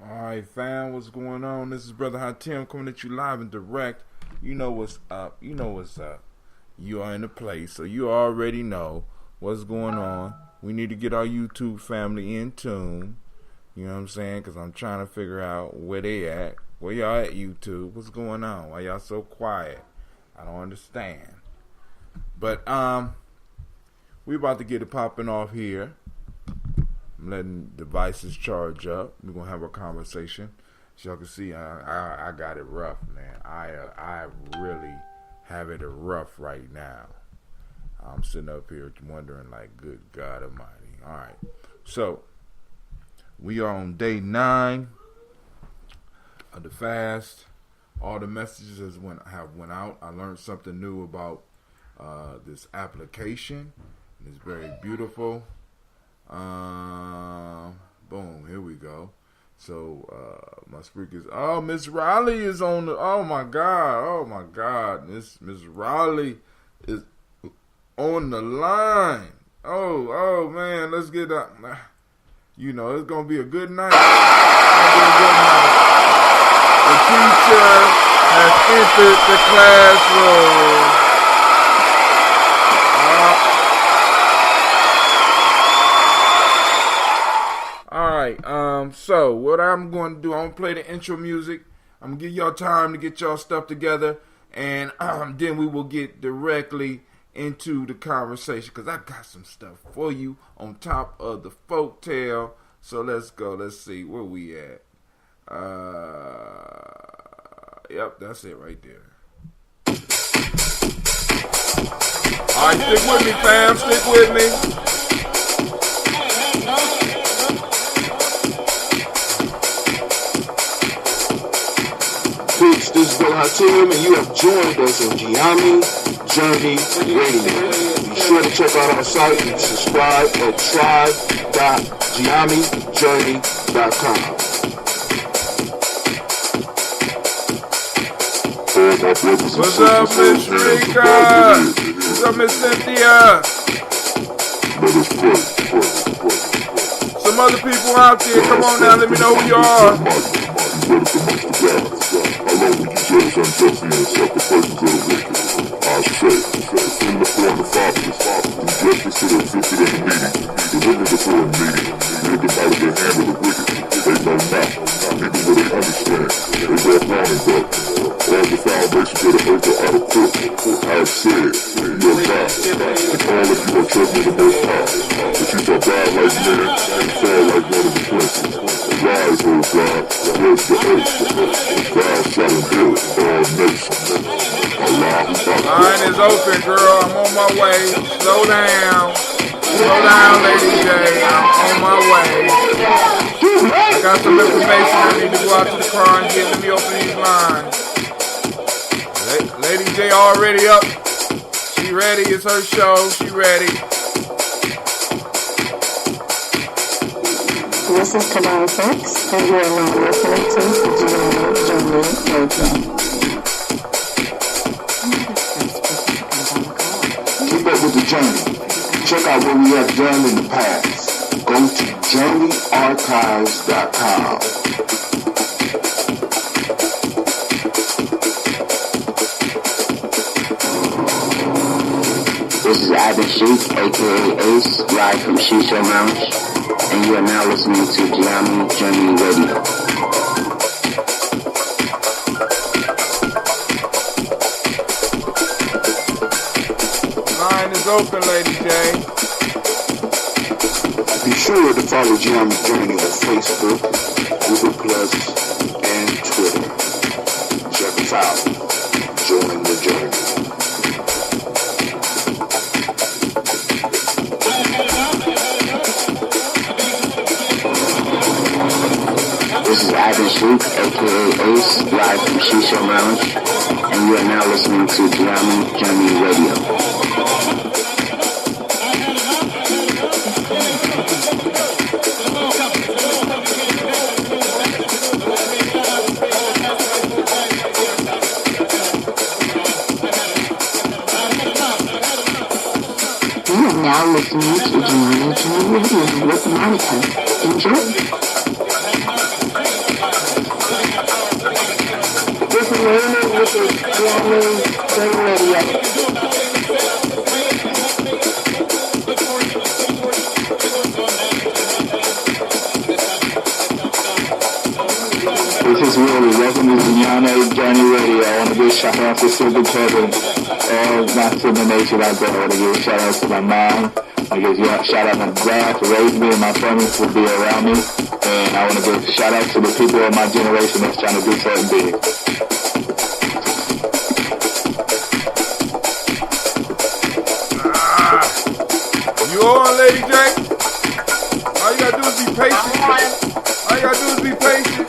Alright fam, what's going on? This is Brother Hatim coming at you live and direct. You know what's up. You know what's up. You are in the place, so you already know what's going on. We need to get our YouTube family in tune. You know what I'm saying? Because I'm trying to figure out where they at. Where y'all at, YouTube? What's going on? Why y'all so quiet? I don't understand. But we about to get it popping off here. I'm letting devices charge up. We're gonna have a conversation. As y'all can see, I got it rough, man. I really have it rough right now. I'm sitting up here wondering, like, good God Almighty. All right, so we are on day 9 of the fast. All the messages have went out. I learned something new about this application. It's very beautiful. Boom, here we go. So my speakers. Oh, Miss Riley is on the. Oh my God, Miss Riley is on the line. Oh man, let's get up. You know, it's gonna be a good night. The teacher has entered the classroom. So what I'm going to do, I'm going to play the intro music. I'm going to give y'all time to get y'all stuff together, and then we will get directly into the conversation, because I got some stuff for you on top of the folktale. So let's go. Let's see where we at. Yep, that's it right there. All right, stick with me, fam. Stick with me. This is Brother Hatim, and you have joined us on Gye-Nyame Journey Radio. Be sure to check out our site and subscribe at tribe.gyenamejourney.com. What's up, Miss Rika? What's up, Miss Cynthia? Some other people out there, come on now, let me know who you are. Line is open, girl. I'm on my way. Slow down. Slow down, Lady J. I'm on my way. I got some information I need to go out to the car and get. Let me open these lines. Lady J already up. She ready. It's her show. She ready. This is Kabbalah 6, and you are now listening to Gye-Nyame Journey Radio. Keep up with the journey. Check out what we have done in the past. Go to journeyarchives.com. This is Ivan Sheik, aka Ace, live from Shisha Lounge, and you are now listening to Gye-Nyame Journey Radio. Line is open, Lady J. Be sure to follow Gye-Nyame Journey on Facebook, Google Plus, and Twitter. Check us out. Join the journey. This is Ivan Sheik, aka Ace, live from Shisha Lounge, and you are now listening to Gye-Nyame Journey Radio. You are now listening to Gye-Nyame Journey Radio with Monica. Enjoy. Gye-Nyame Radio. This is Willie. Welcome to Gye-Nyame Radio. I want to give a shout out to Silver Kevin. All my Silver Nation out there. I want to give a shout out to my mom. I want to give a shout out to my dad for raising me and my family for being around me. And I want to give a shout out to the people of my generation that's trying to do something big. You on, Lady J? All you gotta do is be patient. All you gotta do is be patient.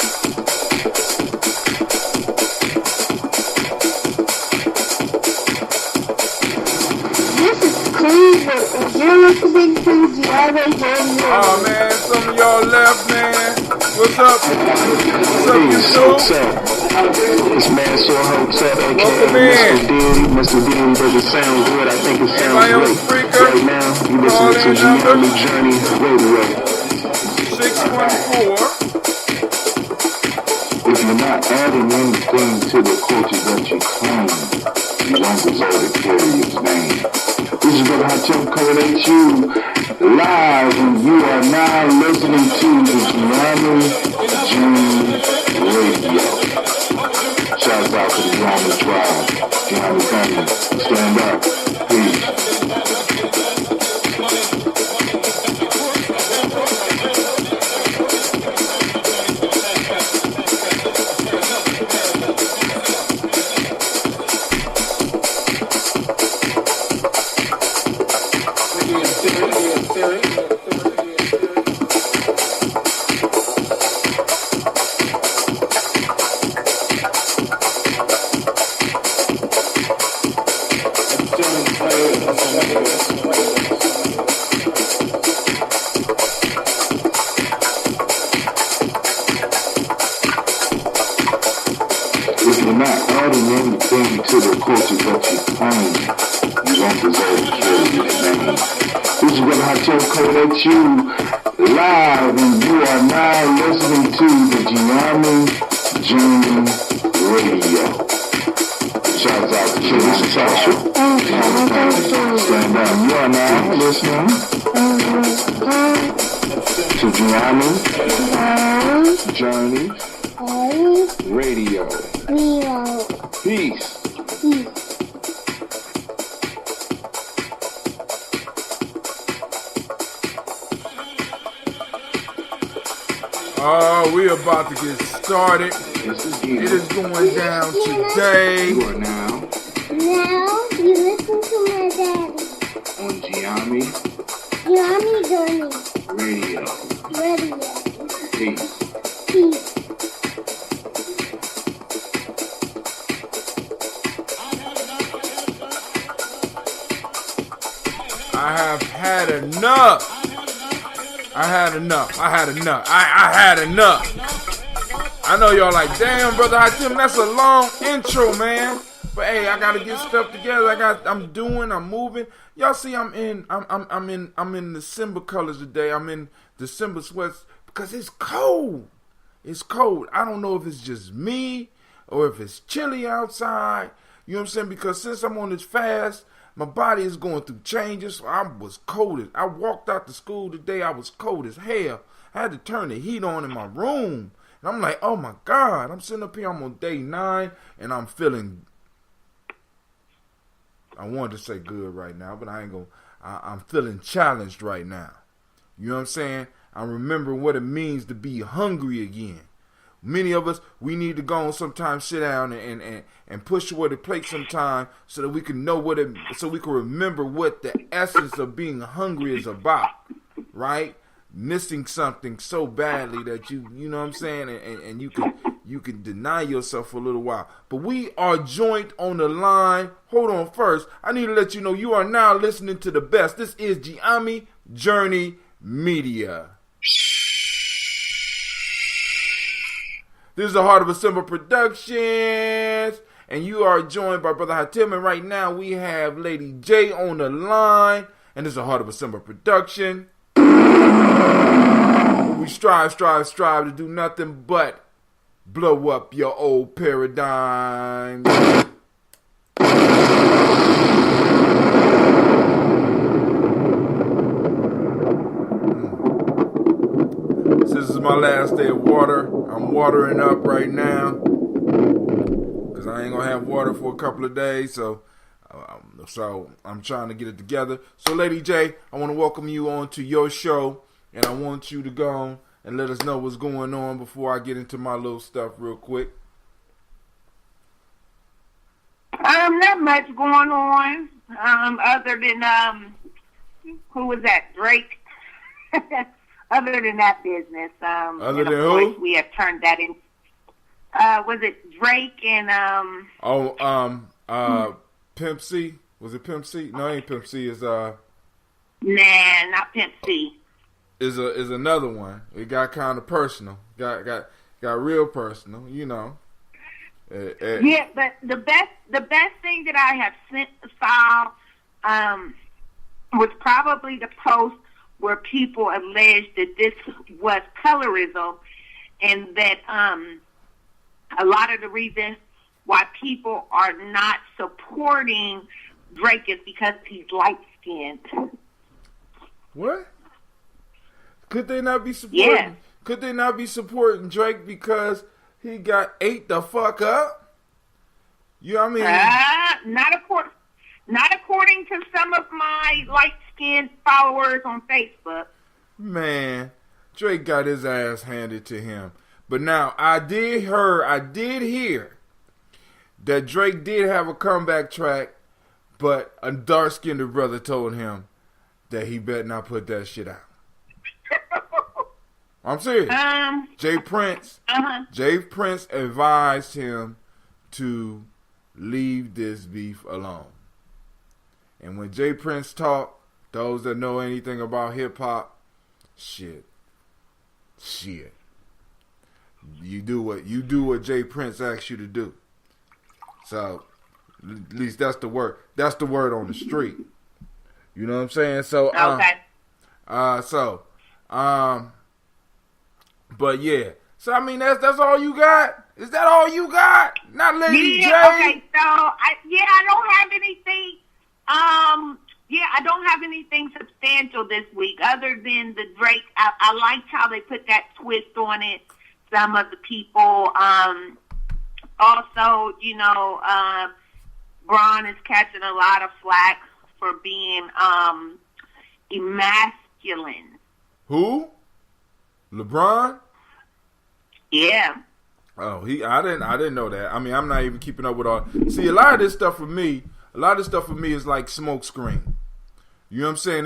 Cleveland, you're listening to Gye-Nyame Radio. Oh man, some of y'all left, man. What's up? What's up, YouTube? This man sure hopes up, aka Welcome in. Mr. D. Does it sound good? I think it sounds Anybody on great. Spreaker? Right now, you listening to Gye-Nyame Journey Radio. 614. If you're not adding anything to the culture that you claim, you don't deserve to carry its name. This is Brother Hatem coming at you live, and you are now listening to the Gye-Nyame Journey Radio. Shouts out to the Gye-Nyame tribe, Gye-Nyame family. Stand up. Peace. If you're not adding anything to the culture that you claim, you don't deserve to carry its name. This is Brother Hatem coming at you live, and you are now listening to the Gye-Nyame Journey Radio. Shouts out to Mr. Sasha. Stand up. You are now listening to Gye-Nyame Journey Radio. Peace. We're about to get started. It is going down today. You are now You listen to my daddy. on Gye-Nyame Gye-Nyame Journey Radio. Radio. Peace. Peace. I have had enough. I had enough. I know y'all like, damn, Brother Hatem, that's a long intro, man. But hey, I gotta get stuff together. I'm moving. Y'all see, I'm in December colors today. I'm in December sweats because it's cold. It's cold. I don't know if it's just me or if it's chilly outside. You know what I'm saying? Because since I'm on this fast, my body is going through changes. So I was cold. I walked out to school today. I was cold as hell. I had to turn the heat on in my room. And I'm like, oh my God. I'm sitting up here. I'm on day 9. And I'm feeling, I wanted to say good right now, but I ain't going to. I'm feeling challenged right now. You know what I'm saying? I remember what it means to be hungry again. Many of us, we need to go and sometimes sit down and push away the plate sometime so that we can know so we can remember what the essence of being hungry is about, right? Missing something so badly that you know what I'm saying, and you can deny yourself for a little while. But we are joined on the line. Hold on first. I need to let you know you are now listening to the best. This is Gye-Nyame Journey Media. This is the Heart of December Productions, and you are joined by Brother Hatem, and right now we have Lady J on the line, and this is the Heart of December Production. We strive to do nothing but blow up your old paradigm. This is my last day of water. I'm watering up right now because I ain't gonna have water for a couple of days. So I'm trying to get it together. So, Lady J, I want to welcome you on to your show, and I want you to go on and let us know what's going on before I get into my little stuff real quick. Not much going on. Other than who was that? Drake. Other than that business. Other than who? We have turned that in. Was it Drake and Pimp C? Was it Pimp C? No, it ain't Pimp C. It's Nah, not Pimp C. Is another one. It got kind of personal. Got real personal, you know. Yeah, but the best thing that I have saw was probably the post where people alleged that this was colorism, and that a lot of the reason why people are not supporting Drake is because he's light-skinned. What? Could they not be supporting? Yeah. Could they not be supporting Drake because he got ate the fuck up? You know what I mean? Not according to some of my light-skinned followers on Facebook. Man, Drake got his ass handed to him. But now I did hear that Drake did have a comeback track, but a dark-skinned brother told him that he better not put that shit out. I'm serious. Jay Prince advised him to leave this beef alone. And when Jay Prince talked, those that know anything about hip hop, shit. You do what Jay Prince asks you to do. So at least that's the word. That's the word on the street. You know what I'm saying? So okay. But yeah. So I mean that's all you got? Is that all you got? Not Lady J? Okay, so I don't have anything I don't have anything substantial this week other than the Drake. I liked how they put that twist on it. Some of the people also, you know, Braun is catching a lot of flack for being emasculine. Who? LeBron? Yeah. Oh, I didn't know that. I mean, I'm not even keeping up with all. See, a lot of this stuff for me is like smoke screen. You know what I'm saying?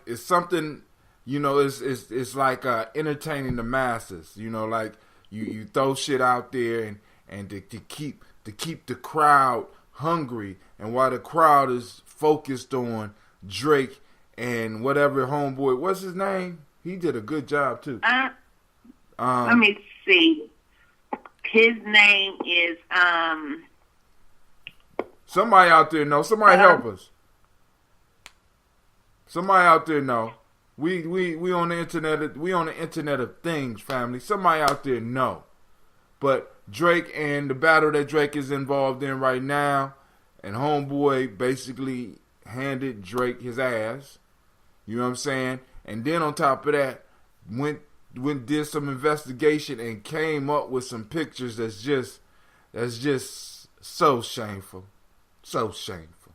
It's something, you know, it's like entertaining the masses. You know, like you throw shit out there and to keep the crowd hungry, and while the crowd is focused on Drake and whatever homeboy, what's his name? He did a good job too. Let me see. His name is somebody out there know. Somebody help us. Somebody out there know. We on the internet. We on the internet of things, family. Somebody out there know. But Drake and the battle that Drake is involved in right now, and homeboy basically handed Drake his ass. You know what I'm saying? And then on top of that, went did some investigation and came up with some pictures that's just so shameful. So shameful.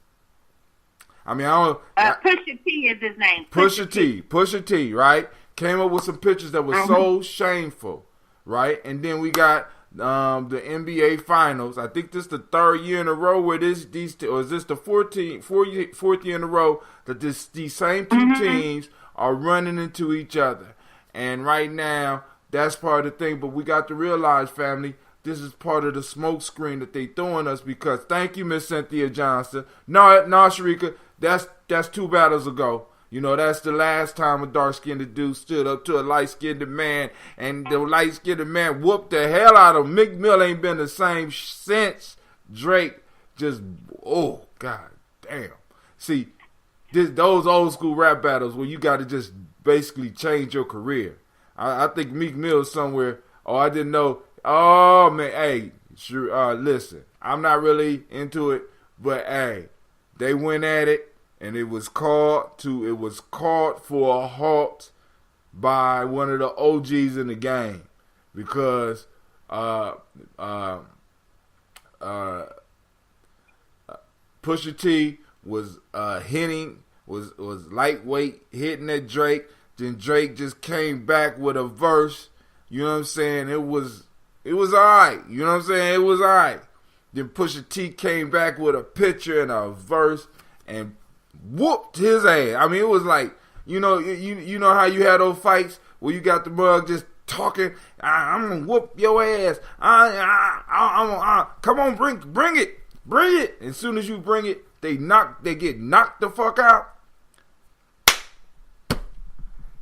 I mean, I don't. Pusha T is his name. Pusha T, right? Came up with some pictures that were so shameful, right? And then we got the NBA Finals. I think this is the third year in a row where or is this the fourth year in a row that these same two teams are running into each other. And right now, that's part of the thing. But we got to realize, family, this is part of the smoke screen that they throwing us because, thank you, Miss Cynthia Johnson. No, Sharika, that's 2 battles ago. You know, that's the last time a dark-skinned dude stood up to a light-skinned man, and the light-skinned man whooped the hell out of him. Meek Mill ain't been the same since. Drake just, oh, god damn. See, those old-school rap battles where you got to just basically change your career. I think Meek Mill somewhere, I didn't know Oh man, hey, sure. Listen, I'm not really into it, but hey, they went at it, and it was called for a halt by one of the OGs in the game because Pusha T was was lightweight hitting at Drake. Then Drake just came back with a verse. You know what I'm saying? It was alright. You know what I'm saying? It was alright. Then Pusha T came back with a picture and a verse and whooped his ass. I mean, it was like, you know how you had those fights where you got the mug just talking. I'm gonna whoop your ass. Come on, bring it. As soon as you bring it, they get knocked the fuck out.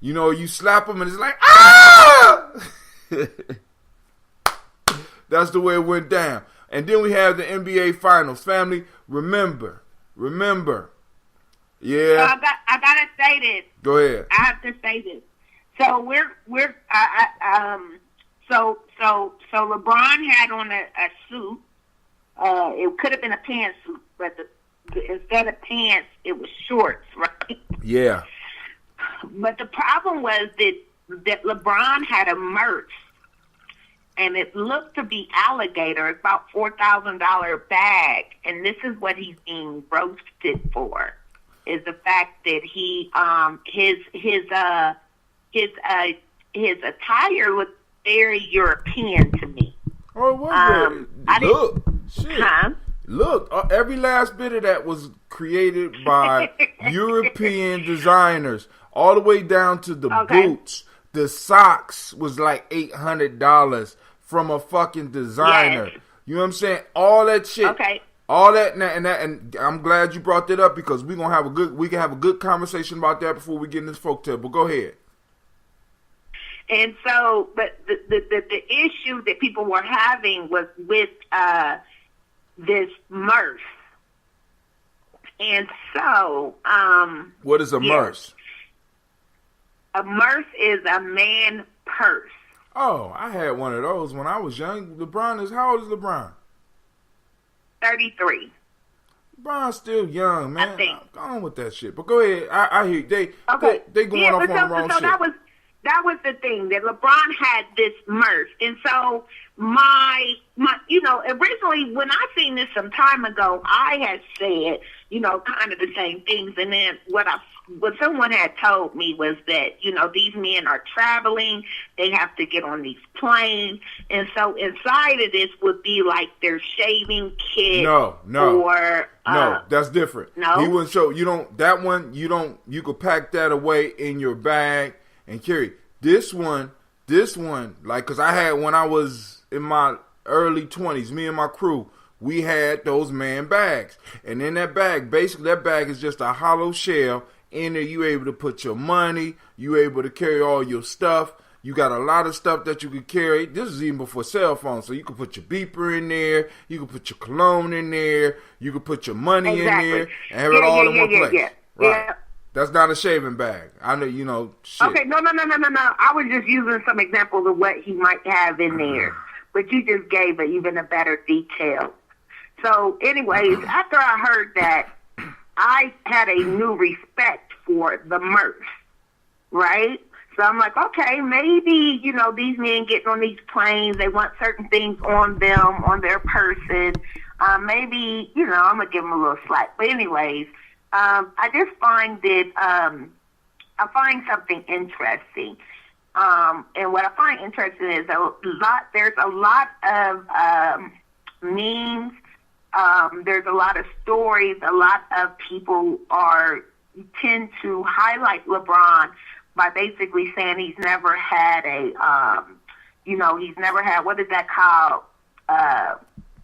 You know, you slap them and it's like, ah! That's the way it went down. And then we have the NBA Finals. Family, remember. Yeah. So I gotta say this. Go ahead. I have to say this. So so LeBron had on a suit. It could have been a pantsuit, but instead of pants, it was shorts, right? Yeah. But the problem was that LeBron had a merch, and it looked to be alligator. It's about $4,000 bag, and this is what he's being roasted for: is the fact that he his attire looked very European to me. Oh, what? Look, shit. Huh? Look, every last bit of that was created by European designers, all the way down to the boots. The socks was like $800 from a fucking designer. Yes. You know what I'm saying? All that shit. Okay. All that and I'm glad you brought that up because we can have a good conversation about that before we get in this folktale. But go ahead. And so, but the issue that people were having was with this MERS. And so, what is a MERS? A MERS is a man purse. Oh, I had one of those when I was young. How old is LeBron? 33. LeBron's still young, man. Go on with that shit. But go ahead. I hear they going off on the wrong shit. That was the thing, that LeBron had this merch. And so my originally when I seen this some time ago, I had said, kind of the same things. And then what someone had told me was that, these men are traveling, they have to get on these planes. And so inside of this would be like their shaving kit. No, that's different. No. He wouldn't show, you could pack that away in your bag and carry. This one, like, cause I had, when I was in my early 20s, me and my crew, we had those man bags. And in that bag is just a hollow shell. In there, you able to put your money, you able to carry all your stuff. You got a lot of stuff that you could carry. This is even before cell phones, so you could put your beeper in there, you could put your cologne in there, you could put your money in there, and have it all in one place. Yeah. Right. Yeah. That's not a shaving bag. I know, shit. Okay, no. I was just using some examples of what he might have in there. But you just gave even a better detail. So, anyways, after I heard that, I had a new respect for the merch, right? So I'm like, okay, maybe, these men getting on these planes, they want certain things on them, on their person. Maybe, I'm going to give them a little slack. But anyways, I just find that I find something interesting. And what I find interesting is there's a lot of memes. There's a lot of stories. A lot of people tend to highlight LeBron by basically saying he's never had he's never had, what is that called,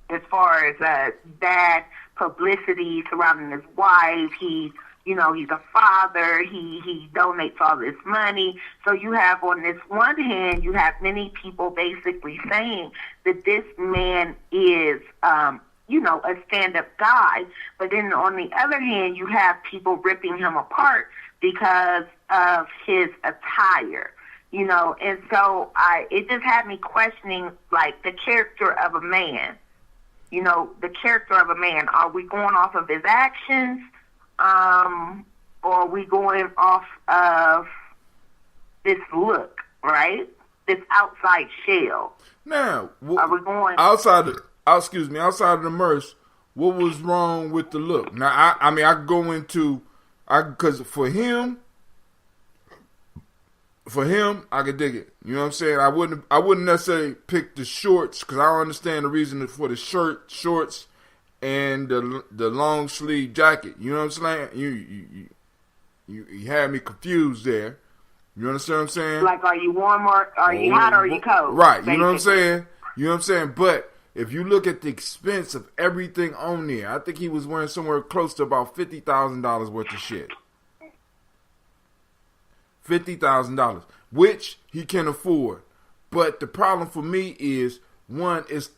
as far as bad publicity surrounding his wife. He's a father. He donates all this money. So you have, on this one hand, you have many people basically saying that this man is, a stand-up guy. But then on the other hand, you have people ripping him apart because of his attire. you know, and so it just had me questioning, like, the character of a man. You know, the character of a man. Are we going off of his actions, or are we going off of this look, right? This outside shell. Now, are we going outside of the merch? What was wrong with the look? Now, I mean, I could go into, because for him, I could dig it. You know what I'm saying? I wouldn't necessarily pick the shorts, because I don't understand the reason for the shorts and the long sleeve jacket. You know what I'm saying? You had me confused there. You understand what I'm saying? Like, are you warm or are you hot or are you cold? Right. Basically. You know what I'm saying? You know what I'm saying? But if you look at the expense of everything on there, I think he was wearing somewhere close to about $50,000 worth of shit. $50,000, which he can afford. But the problem for me is, one is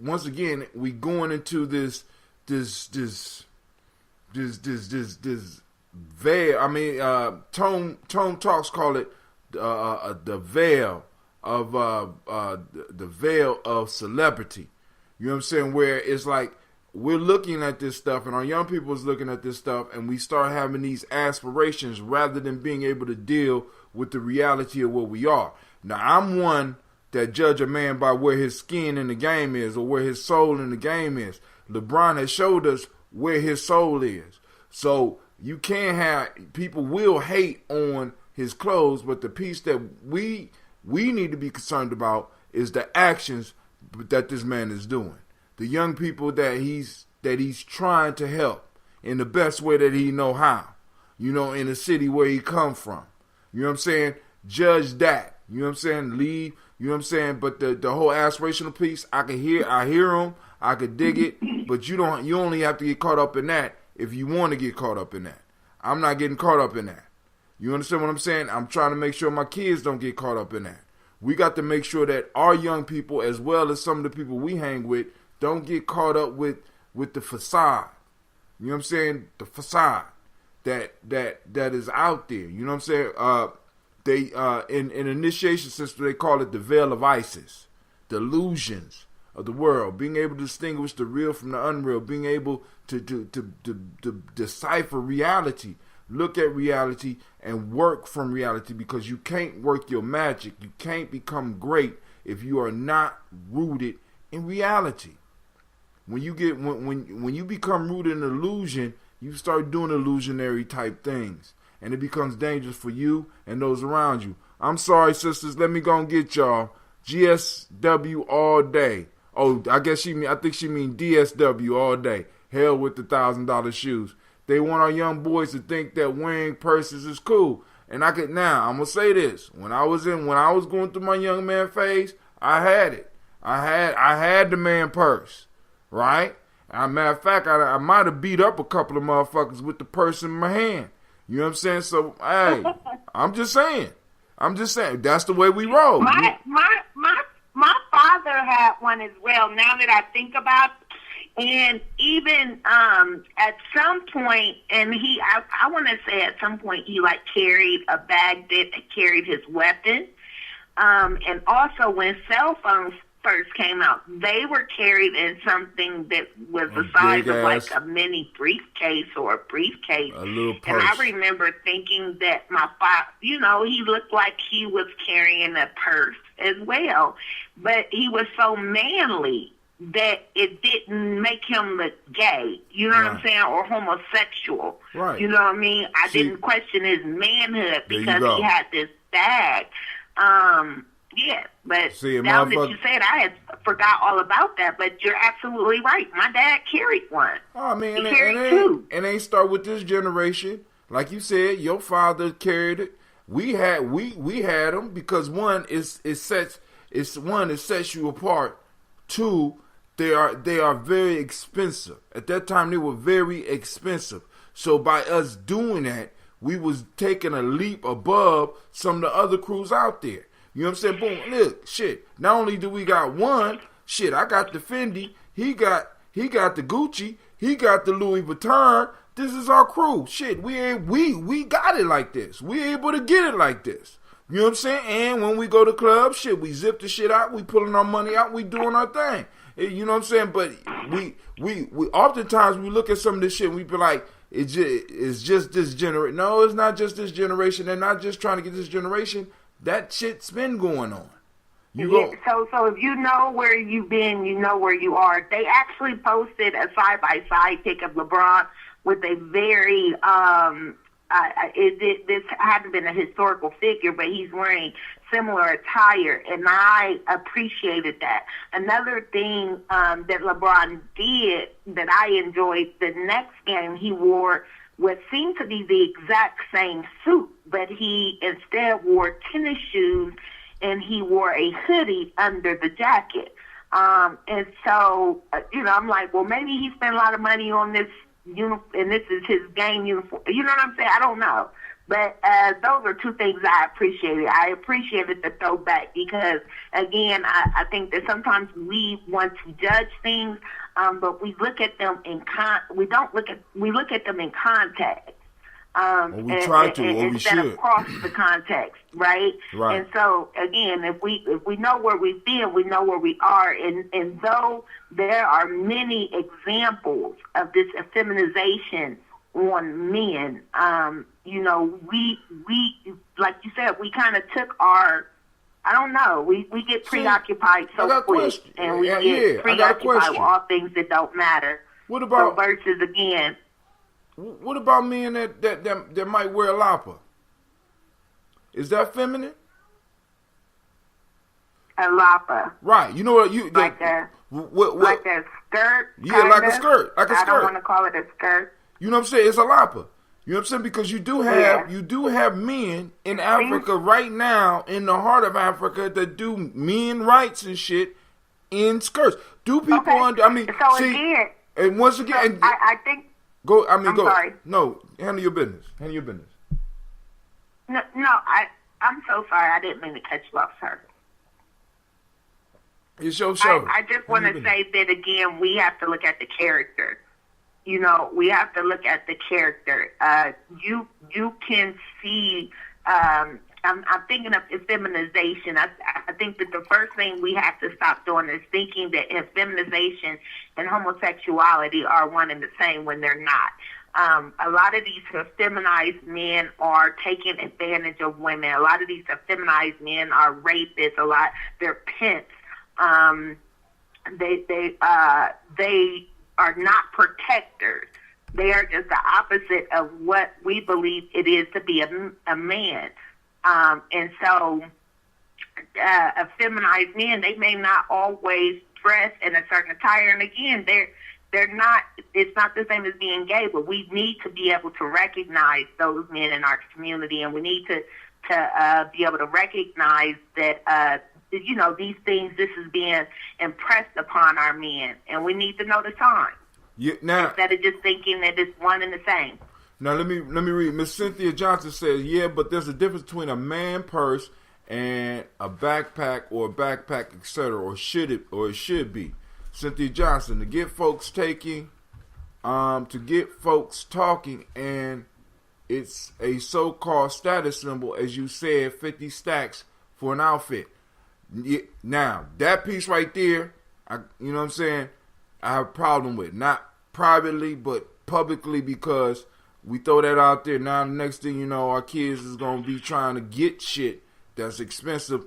once again we going into this veil. I mean, Tone Talks call it the veil of celebrity. You know what I'm saying? Where it's like we're looking at this stuff, and our young people is looking at this stuff, and we start having these aspirations rather than being able to deal with the reality of what we are. Now, I'm one that judge a man by where his skin in the game is, or where his soul in the game is. LeBron has showed us where his soul is. So you can't have, people will hate on his clothes, but the piece that we need to be concerned about is the actions that this man is doing. The young people that he's trying to help in the best way that he know how. You know, in the city where he come from. You know what I'm saying? Judge that. You know what I'm saying? Leave. You know what I'm saying? But the whole aspirational piece, I hear him, I could dig it, but you only have to get caught up in that if you want to get caught up in that. I'm not getting caught up in that. You understand what I'm saying? I'm trying to make sure my kids don't get caught up in that. We got to make sure that our young people, as well as some of the people we hang with, don't get caught up with the facade. You know what I'm saying? The facade that is out there. You know what I'm saying? In initiation system, they call it the veil of Isis. The illusions of the world. Being able to distinguish the real from the unreal. Being able to decipher reality. Look at reality and work from reality, because you can't work your magic. You can't become great if you are not rooted in reality. When you become rooted in illusion, you start doing illusionary type things, and it becomes dangerous for you and those around you. I'm sorry, sisters. Let me go and get y'all. GSW all day. Oh, I think she mean DSW all day. Hell with the $1,000 shoes. They want our young boys to think that wearing purses is cool. And I'm gonna say this. When I was going through my young man phase, I had it. I had the man purse. Right? As a matter of fact, I might have beat up a couple of motherfuckers with the purse in my hand. You know what I'm saying? So, hey, I'm just saying. That's the way we roll. My father had one as well, now that I think about it. And even at some point, and I want to say at some point, he like carried a bag that carried his weapon. And also when cell phones first came out, they were carried in something that was the size of like a mini briefcase or a briefcase. A little purse. And I remember thinking that my father, you know, he looked like he was carrying a purse as well. But he was so manly that it didn't make him look gay, you know what I'm saying, or homosexual. Right. You know what I mean? I didn't question his manhood because he had this bag. Yeah, but now that you said, I had forgot all about that. But you're absolutely right. My dad carried one. Oh, man, he carried two. And ain't start with this generation. Like you said, your father carried it. We had them because one, it sets you apart. Two, they are very expensive. At that time, they were very expensive. So by us doing that, we was taking a leap above some of the other crews out there. You know what I'm saying? Boom, look, shit. Not only do we got one, shit, I got the Fendi, he got the Gucci, he got the Louis Vuitton. This is our crew. Shit, we got it like this. We able to get it like this. You know what I'm saying? And when we go to clubs, shit, we zip the shit out, we pulling our money out, we doing our thing. You know what I'm saying? But we oftentimes we look at some of this shit and we be like, it's just this generation. No, it's not just this generation. They're not just trying to get this generation. That shit's been going on. So if you know where you've been, you know where you are. They actually posted a side-by-side pic of LeBron with a very this hadn't been a historical figure, but he's wearing similar attire, and I appreciated that. Another thing that LeBron did that I enjoyed, the next game he wore what seemed to be the exact same suit, but he instead wore tennis shoes and he wore a hoodie under the jacket. And so, I'm like, well, maybe he spent a lot of money on this uniform, and this is his game uniform. You know what I'm saying? I don't know. But those are two things I appreciated. I appreciated the throwback because, again, I think that sometimes we want to judge things, but we look at them we look at them in context. We try to, or we instead should. of cross the context, right? Right. And so, again, if we know where we've been, we know where we are. And though there are many examples of this effeminization on men, we like you said, we kind of took our, I don't know, we get preoccupied so quick, and we get preoccupied with all things that don't matter. What about versus again? What about men that might wear a lapa? Is that feminine? A lapa, right? You know what you like a skirt? Yeah, like a skirt, like a skirt. I don't want to call it a skirt. You know what I'm saying? It's a lapa. You know what I'm saying? Because you do have men in Africa right now, in the heart of Africa, that do men rights and shit in skirts. Do people again, and once again, I think. Go. I'm go. Sorry. No, handle your business. Handle your business. No, I'm so sorry. I didn't mean to cut you off, sir. It's your show. I just want to say that again. We have to look at the character. We have to look at the character. You can see. I'm thinking of effeminization. I think that the first thing we have to stop doing is thinking that effeminization and homosexuality are one and the same when they're not. A lot of these effeminized men are taking advantage of women. A lot of these effeminized men are rapists. They're pimps. They are not protectors. They are just the opposite of what we believe it is to be a man. And so, feminized men, they may not always dress in a certain attire. And again, they're not, it's not the same as being gay, but we need to be able to recognize those men in our community. And we need to be able to recognize that, these things, this is being impressed upon our men. And we need to know the time. Yeah, now, instead of just thinking that it's one and the same. Now let me read. Miss Cynthia Johnson says, "Yeah, but there's a difference between a man purse and a backpack or a backpack, etc. Or it should be." Cynthia Johnson, to get folks talking, and it's a so-called status symbol, as you said, 50 stacks for an outfit. Now that piece right there, you know what I'm saying, I have a problem with, not privately but publicly, because we throw that out there. Now the next thing you know, our kids is going to be trying to get shit that's expensive.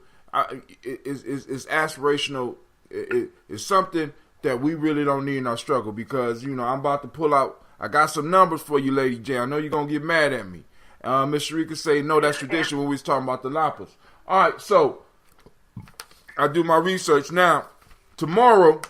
It's aspirational. It's something that we really don't need in our struggle, because, I'm about to pull out. I got some numbers for you, Lady J. I know you're going to get mad at me. Miss Sharika say, no, that's tradition when we was talking about the lapas. All right, so I do my research. Now, tomorrow,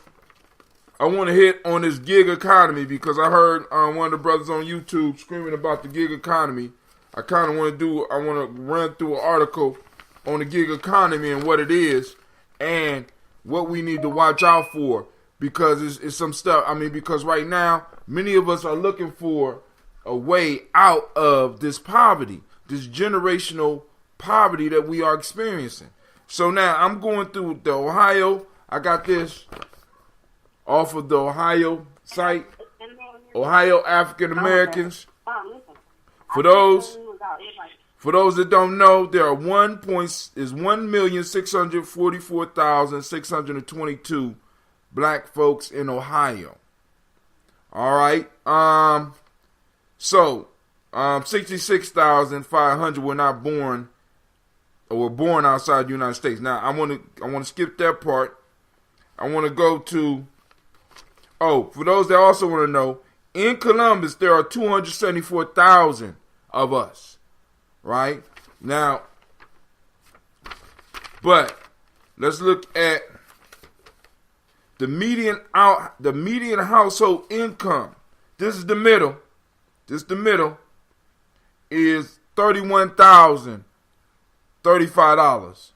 I want to hit on this gig economy, because I heard one of the brothers on YouTube screaming about the gig economy. I want to run through an article on the gig economy and what it is and what we need to watch out for, because it's some stuff. Because right now, many of us are looking for a way out of this poverty, this generational poverty that we are experiencing. So now I'm going through the Ohio. I got this off of the Ohio site, Ohio African Americans. For For those that don't know, there are 1,644,622 black folks in Ohio. All right. So 66,500 were not born or were born outside the United States. Now I want to skip that part. I want to go to. Oh, for those that also want to know, in Columbus there are 274,000 of us. Right now, but let's look at the median household income. This is the middle. Is $31,035.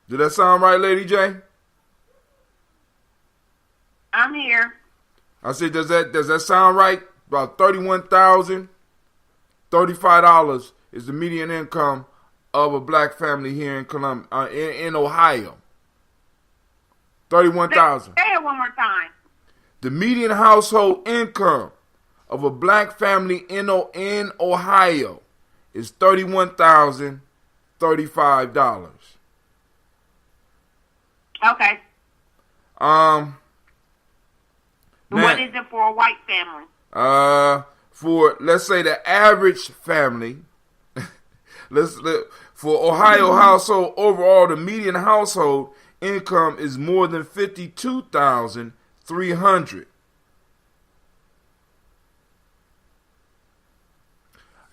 Did that sound right, Lady J? I'm here. I said, does that sound right? About $31,035 is the median income of a black family here in in Ohio. 31,000. Say it one more time. The median household income of a black family in Ohio is $31,035. Okay. Now, what is it for a white family? For let's say the average family, for Ohio household overall, the median household income is more than $52,300.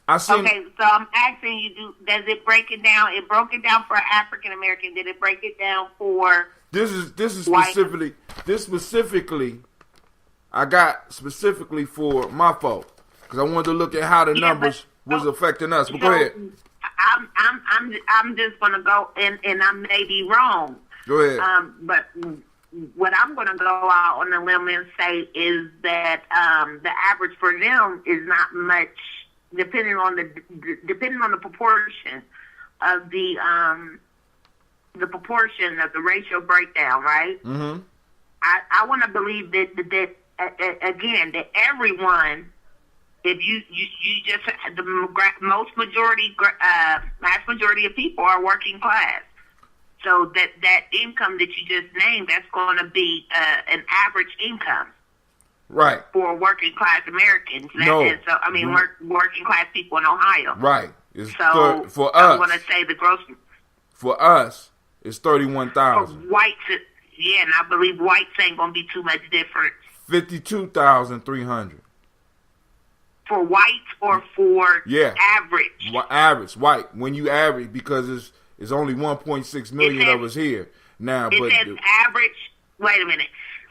Okay, so I'm asking you, does it break it down? It broke it down for African American. Did it break it down for this is white? specifically I got specifically for my folk because I wanted to look at how the numbers was affecting us. But go ahead. I'm just gonna go and I may be wrong. Go ahead. But what I'm gonna go out on a limb and say is that the average for them is not much, depending on the proportion of the proportion of the racial breakdown, right? Mm-hmm. I want to believe that again, that everyone, if you just the mass majority of people are working class, so that income that you just named, that's going to be an average income, right, for working class Americans. Working class people in Ohio, right. So for us, I'm going to say the gross for us is 31,000. Whites, yeah, and I believe whites ain't going to be too much different. 52,300. For whites or for average? Average, white. When you average, because it's only 1.6 million of us here. Now, it says average, wait a minute.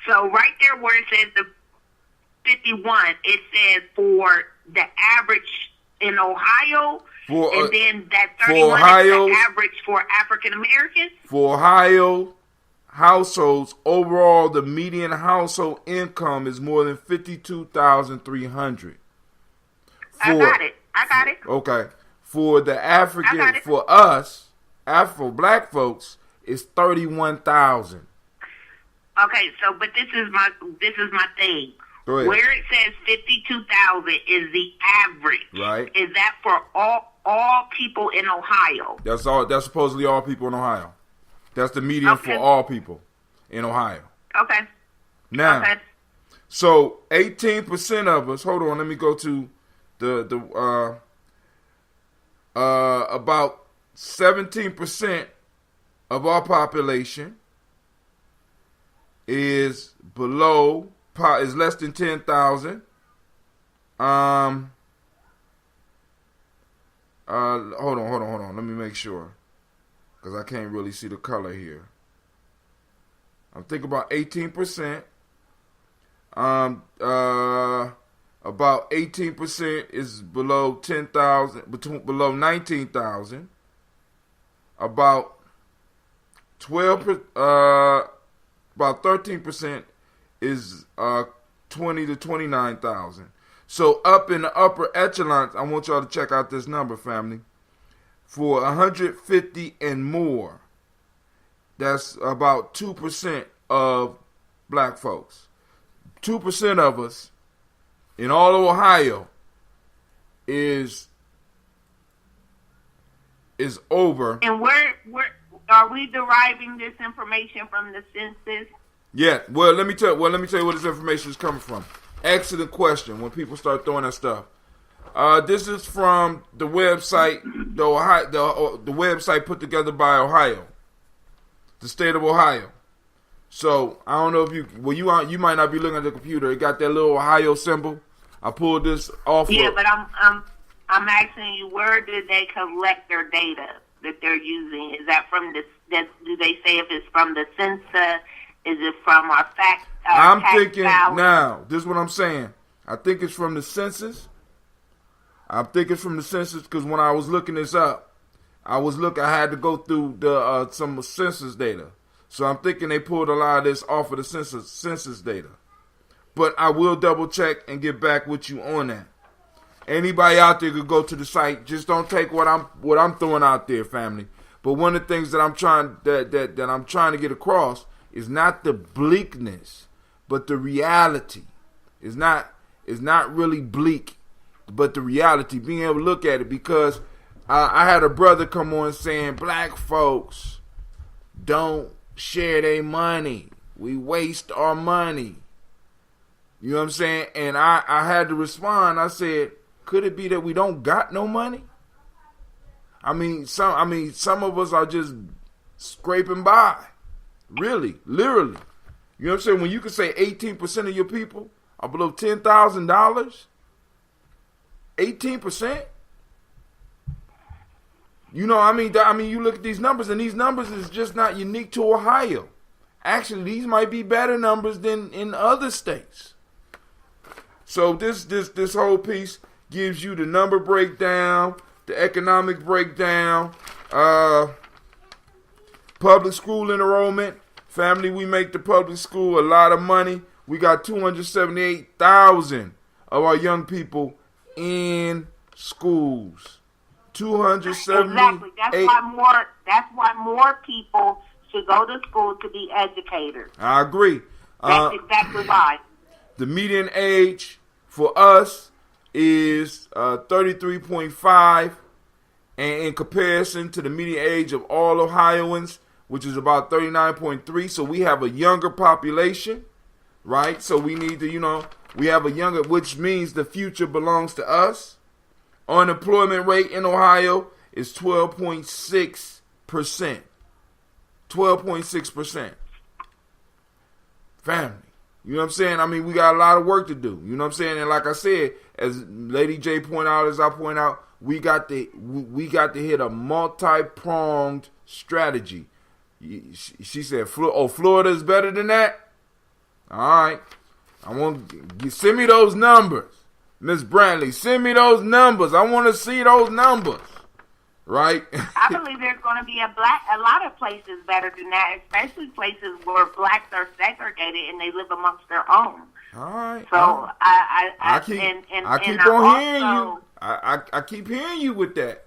So right there where it says the 51, it says for the average in Ohio, and then that 31 is the average for African Americans? For Ohio households, overall, the median household income is more than $52,300. I got it. Okay. For the African, for us, Afro black folks, it's 31,000. Okay, so but this is my thing. Go ahead. Where it says 52,000 is the average. Right. Is that for all people in Ohio? That's all. That's supposedly all people in Ohio. That's the median for all people in Ohio. Okay. Now, so 18% of us. Hold on. Let me go to the about 17% of our population is less than 10,000. Hold on. Let me make sure, because I can't really see the color here. I'm thinking about 18%. About 18% is below 10,000, below 19,000. About 13% is 20 to 29,000. So up in the upper echelons, I want y'all to check out this number, family. For 150 and more, that's about 2% of black folks. 2% of us in all of Ohio is is over. And where are we deriving this information from the census? Yeah. Well, let me tell you where this information is coming from. Excellent question. When people start throwing that stuff, this is from the website, the website put together by Ohio, the state of Ohio. So I don't know if you might not be looking at the computer. It got that little Ohio symbol. I pulled this off. Yeah, but I'm asking you, where did they collect their data that they're using? Is that from do they say if it's from the census? Is it from our fact? I'm thinking now. This is what I'm saying. I think it's from the census. Because when I was looking this up, I had to go through some census data. So I'm thinking they pulled a lot of this off of the census data. But I will double check and get back with you on that. Anybody out there could go to the site. Just don't take what I'm throwing out there, family. But one of the things that I'm trying to get across is not the bleakness, but the reality. It's not really bleak, but the reality. Being able to look at it, because I had a brother come on saying black folks don't share their money. We waste our money. You know what I'm saying? And I had to respond. I said, could it be that we don't got no money? Some of us are just scraping by. Really, literally. You know what I'm saying? When you can say 18% of your people are below $10,000, 18%. You know, you look at these numbers, and these numbers is just not unique to Ohio. Actually, these might be better numbers than in other states. So this whole piece gives you the number breakdown, the economic breakdown, public school enrollment. Family, we make the public school a lot of money. We got 278,000 of our young people in schools. 278. Exactly. That's why more people should go to school to be educators. I agree. That's exactly why. The median age for us is 33.5, and in comparison to the median age of all Ohioans, which is about 39.3, so we have a younger population, right? So we need to, we have a younger, which means the future belongs to us. Unemployment rate in Ohio is 12.6%. 12.6%. Family. You know what I'm saying? We got a lot of work to do. You know what I'm saying? And like I said, as Lady J pointed out, as I point out, we got to hit a multi-pronged strategy. She said, Florida is better than that? All right. Send me those numbers. Miss Brantley, send me those numbers. I want to see those numbers. Right? I believe there's going to be a lot of places better than that, especially places where blacks are segregated and they live amongst their own. All right. So I keep on hearing you. I keep hearing you with that,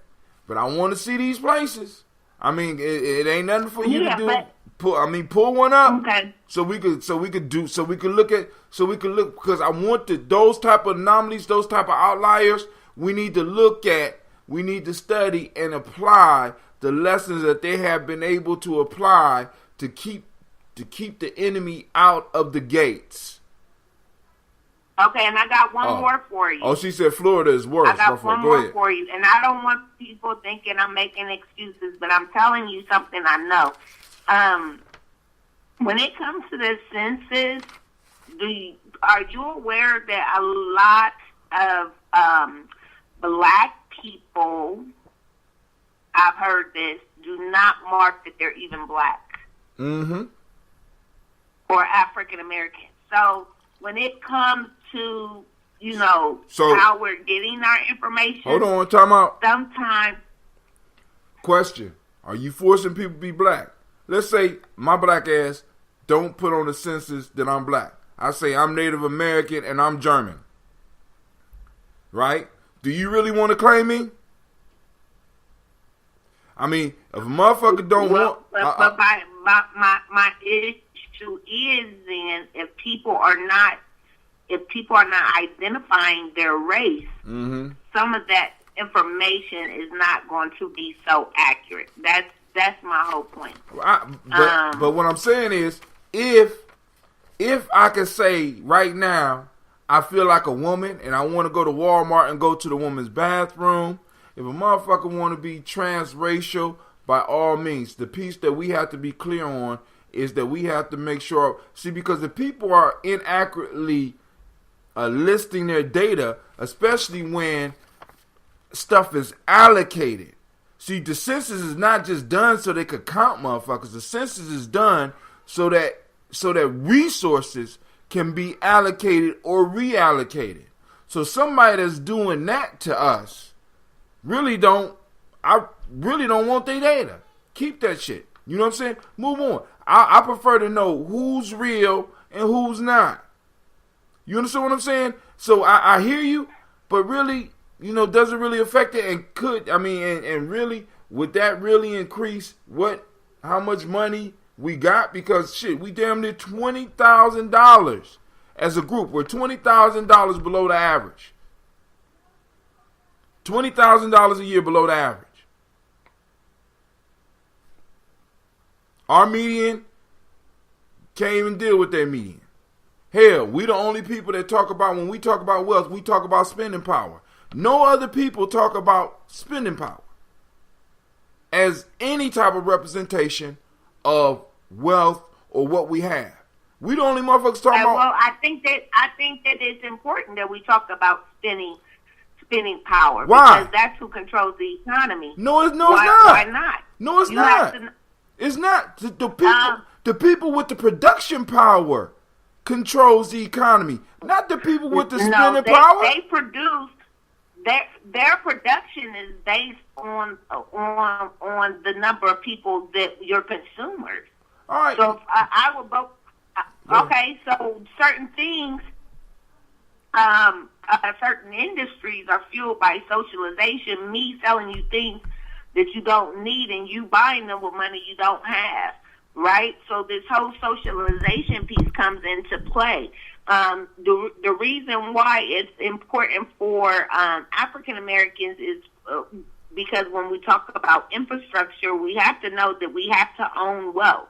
but I want to see these places. It ain't nothing for you to do. Pull one up. Okay. So we could look, because I want those type of anomalies, those type of outliers. We need to look at. We need to study and apply the lessons that they have been able to apply to keep the enemy out of the gates. Okay, and I got one more for you. Oh, she said Florida is worse. I got one more for you, and I don't want people thinking I'm making excuses, but I'm telling you something I know. When it comes to the census, are you aware that a lot of black people, I've heard this, do not mark that they're even black? Mm-hmm. Or African American. So when it comes to, how we're getting our information. Hold on, time out. Sometimes. Question. Are you forcing people to be black? Let's say my black ass don't put on the census that I'm black. I say I'm Native American and I'm German. Right? Do you really want to claim me? If a motherfucker don't want... But my issue is then if people are not identifying their race, mm-hmm. some of that information is not going to be so accurate. That's my whole point. But what I'm saying is, if I could say right now, I feel like a woman and I want to go to Walmart and go to the woman's bathroom. If a motherfucker want to be transracial, by all means, the piece that we have to be clear on is that we have to make sure, because if people are inaccurately listing their data, especially when stuff is allocated. See, the census is not just done so they could count motherfuckers. The census is done so that resources can be allocated or reallocated. So somebody that's doing that to us I really don't want their data. Keep that shit. You know what I'm saying? Move on. I prefer to know who's real and who's not. You understand what I'm saying? So I hear you, but really, doesn't really affect it, and and really, would that really increase how much money we got? Because shit, we damn near $20,000 as a group. We're $20,000 below the average. $20,000 a year below the average. Our median can't even deal with their median. Hell, we the only people that talk about, when we talk about wealth, we talk about spending power. No other people talk about spending power as any type of representation of wealth or what we have. We the only motherfuckers talking about. Well, I think that it's important that we talk about spending power. Why? Because that's who controls the economy. No, it's not. Why not? No, it's not. It's not. The people with the production power controls the economy, not the people with the spending power. They produce. Their production is based on the number of people that you're consumers. All right. So I would both. Okay, so certain things, certain industries are fueled by socialization. Me selling you things that you don't need and you buying them with money you don't have, right? So this whole socialization piece comes into play. The reason why it's important for African Americans is because when we talk about infrastructure, we have to know that we have to own wealth.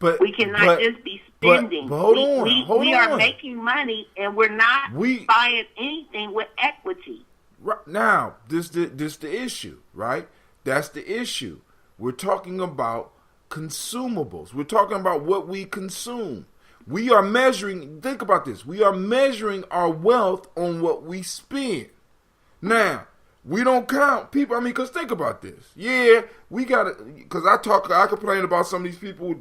But we cannot just be spending. But hold on. We are making money and we're not buying anything with equity. Right now, this the issue, right? That's the issue. We're talking about consumables. We're talking about what we consume. We are measuring, think about this, we are measuring our wealth on what we spend. Now, we don't count people, because think about this. Yeah, we got to, because I complain about some of these people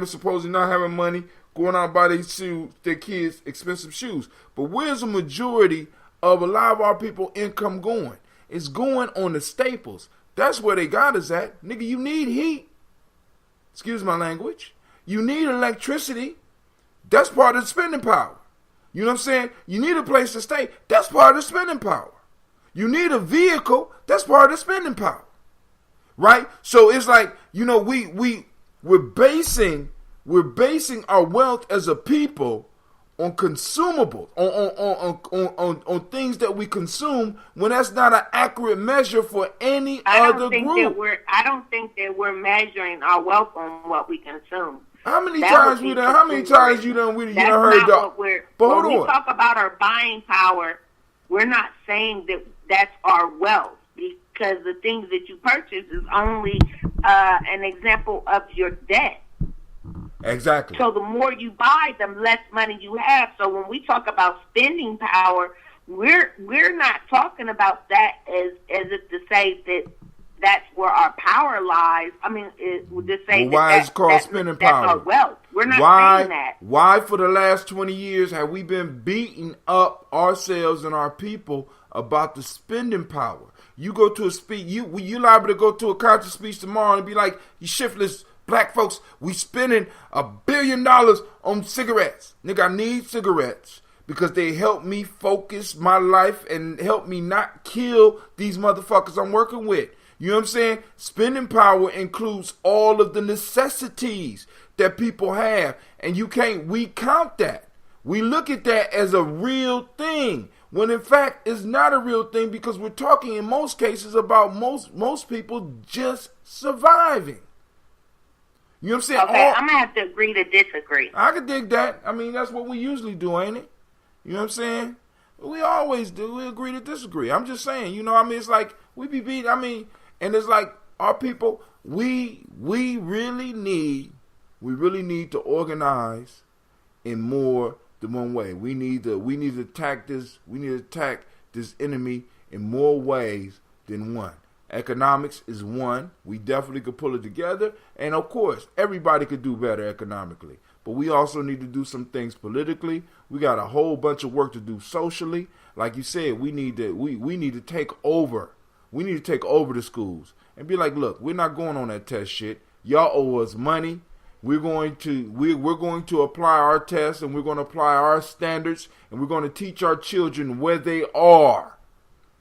supposedly not having money, going out and buy their kids expensive shoes. But where's the majority of a lot of our people income going? It's going on the staples. That's where they got us at. Nigga, you need heat. Excuse my language. You need electricity. That's part of the spending power. You know what I'm saying? You need a place to stay. That's part of the spending power. You need a vehicle. That's part of the spending power. Right? So it's like, we're basing our wealth as a people on consumables, on things that we consume, when that's not an accurate measure for any other group. I don't think that we're measuring our wealth on what we consume. How many times you done heard that? When we talk about our buying power, we're not saying that that's our wealth, because the things that you purchase is only an example of your debt. Exactly. So the more you buy, the less money you have. So when we talk about spending power, we're not talking about that as if to say that that's where our power lies. I mean, to say why it's called spending power? That's our wealth. We're not saying that. Why for the last 20 years have we been beating up ourselves and our people about the spending power? You go to a speech, you liable to go to a conference speech tomorrow and be like, you shiftless black folks, we spending $1 billion on cigarettes. Nigga, I need cigarettes because they help me focus my life and help me not kill these motherfuckers I'm working with. You know what I'm saying? Spending power includes all of the necessities that people have. And we count that. We look at that as a real thing. when in fact it's not a real thing, because we're talking in most cases about most people just surviving. You know what I'm saying? Okay, I'm gonna have to agree to disagree. I can dig that. I mean, that's what we usually do, ain't it? You know what I'm saying? We always do. We agree to disagree. I'm just saying, you know what I mean? It's like we be beat. I mean, and it's like our people, we really need to organize in more than one way. We need to attack this enemy in more ways than one. Economics is one. We definitely could pull it together. And of course, everybody could do better economically. But we also need to do some things politically. We got a whole bunch of work to do socially. Like you said, we need to take over. We need to take over the schools and be like, look, we're not going on that test shit. Y'all owe us money. We're going to apply our tests, and we're going to apply our standards, and we're going to teach our children where they are,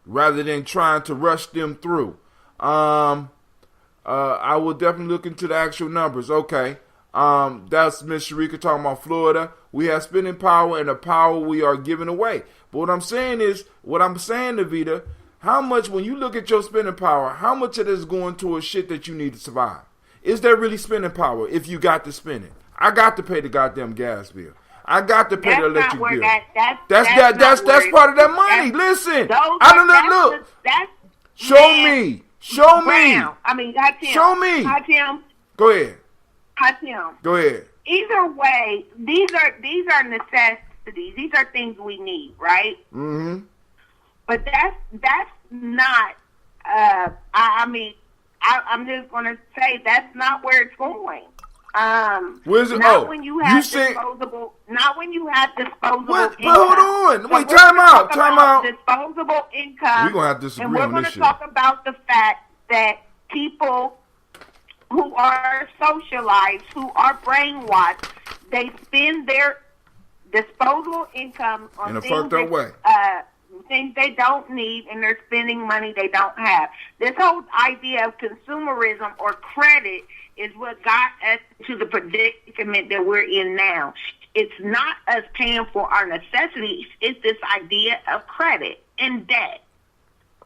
rather than trying to rush them through. I will definitely look into the actual numbers. Okay. That's Miss Sharika talking about Florida. We have spending power, and the power we are giving away. But what I'm saying, Navita, how much, when you look at your spending power, how much of it is going towards shit that you need to survive? Is there really spending power if you got to spend it? I got to pay the goddamn gas bill. I got to pay the electric bill. That's part of that money. Listen, I don't know. Look, show me. Show me. Go ahead. Go ahead. Either way, these are necessities. These are things we need, right? Mm-hmm. But that's not. I'm just going to say that's not where it's going. Where's it? Not when you have disposable what? income. But hold on. Wait, time out. Disposable income. We're going to have to disagree on this shit. And we're going to talk about the fact that people who are socialized, who are brainwashed, they spend their disposable income on in a fucked up way. Things they don't need, and they're spending money they don't have. This whole idea of consumerism or credit is what got us to the predicament that we're in now. It's not us paying for our necessities. It's this idea of credit and debt.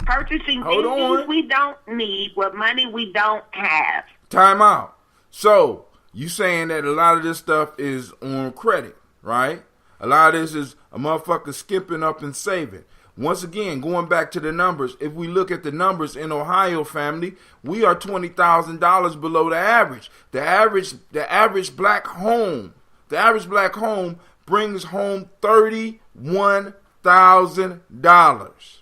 Purchasing things we don't need with money we don't have. Time out. So, you saying that a lot of this stuff is on credit, right? A lot of this is a motherfucker skipping up and saving. Once again, going back to the numbers, if we look at the numbers in Ohio, family, we are $20,000 below the average. The average black home brings home $31,000.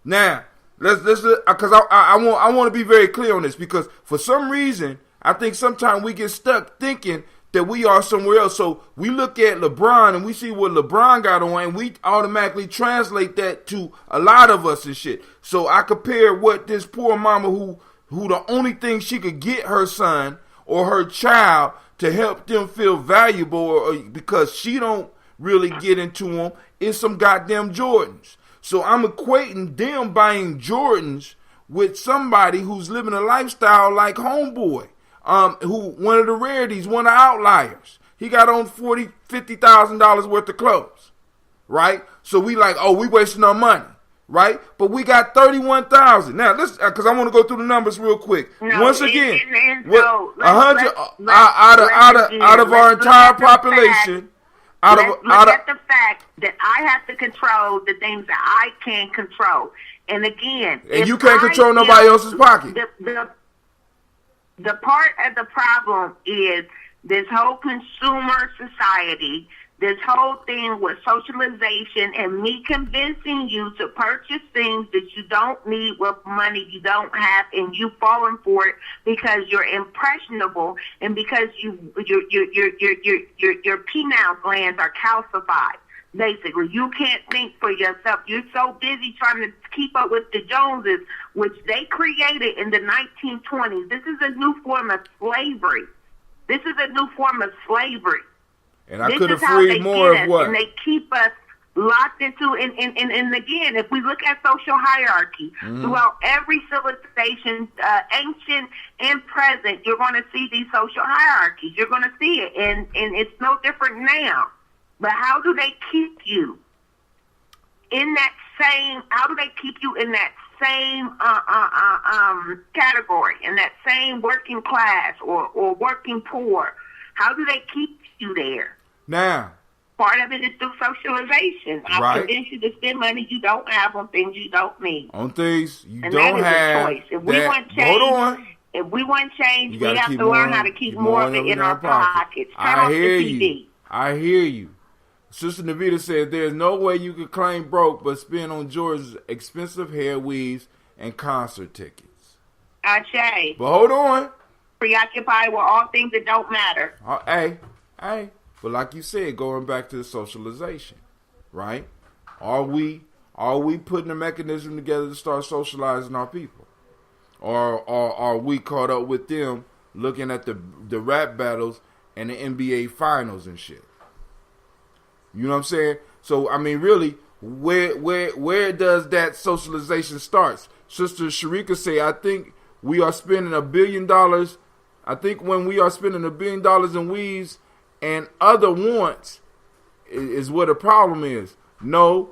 Now, let's because I want to be very clear on this, because for some reason I think sometimes we get stuck thinking that we are somewhere else. So we look at LeBron and we see what LeBron got on, and we automatically translate that to a lot of us and shit. So I compare what this poor mama who the only thing she could get her son or her child to help them feel valuable, or because she don't really get into them, is some goddamn Jordans. So I'm equating them buying Jordans with somebody who's living a lifestyle like Homeboy. Who one of the rarities, one of the outliers. He got on $50,000 worth of clothes, right? So we like, oh, we wasting our money, right? But we got 31,000. Now, let's, because I want to go through the numbers real quick. Once again, 100 out of our entire population. Look at the fact that I have to control the things that I can control, and again, and you can't control nobody else's pocket. The part of the problem is this whole consumer society, this whole thing with socialization and me convincing you to purchase things that you don't need with money you don't have, and you falling for it because you're impressionable and because your pineal glands are calcified. Basically, you can't think for yourself. You're so busy trying to keep up with the Joneses, which they created in the 1920s. This is a new form of slavery. And I could have freed more of what? And they keep us locked into, and again, if we look at social hierarchy, throughout every civilization, ancient and present, you're going to see these social hierarchies. You're going to see it, and it's no different now. But how do they keep you? in that same? How do they keep you in that same category, in that same working class or working poor? How do they keep you there? Now, part of it is through socialization. I convince you to spend money you don't have on things you don't need. On things you and don't that is have. A choice. If we want change, hold on. If we want change, we have to learn how to keep more of it in our pockets. I hear you. I hear you. Sister Navita said there's no way you could claim broke but spend on George's expensive hair weaves and concert tickets. Ashe. But hold on. Preoccupied with all things that don't matter. Hey. But like you said, going back to the socialization, right? Are we putting a mechanism together to start socializing our people? Or are we caught up with them looking at the rap battles and the NBA finals and shit? You know what I'm saying? So, I mean, really, where does that socialization start? Sister Sharika say, I think we are spending $1 billion. I think when we are spending $1 billion in weaves and other wants is where the problem is. No,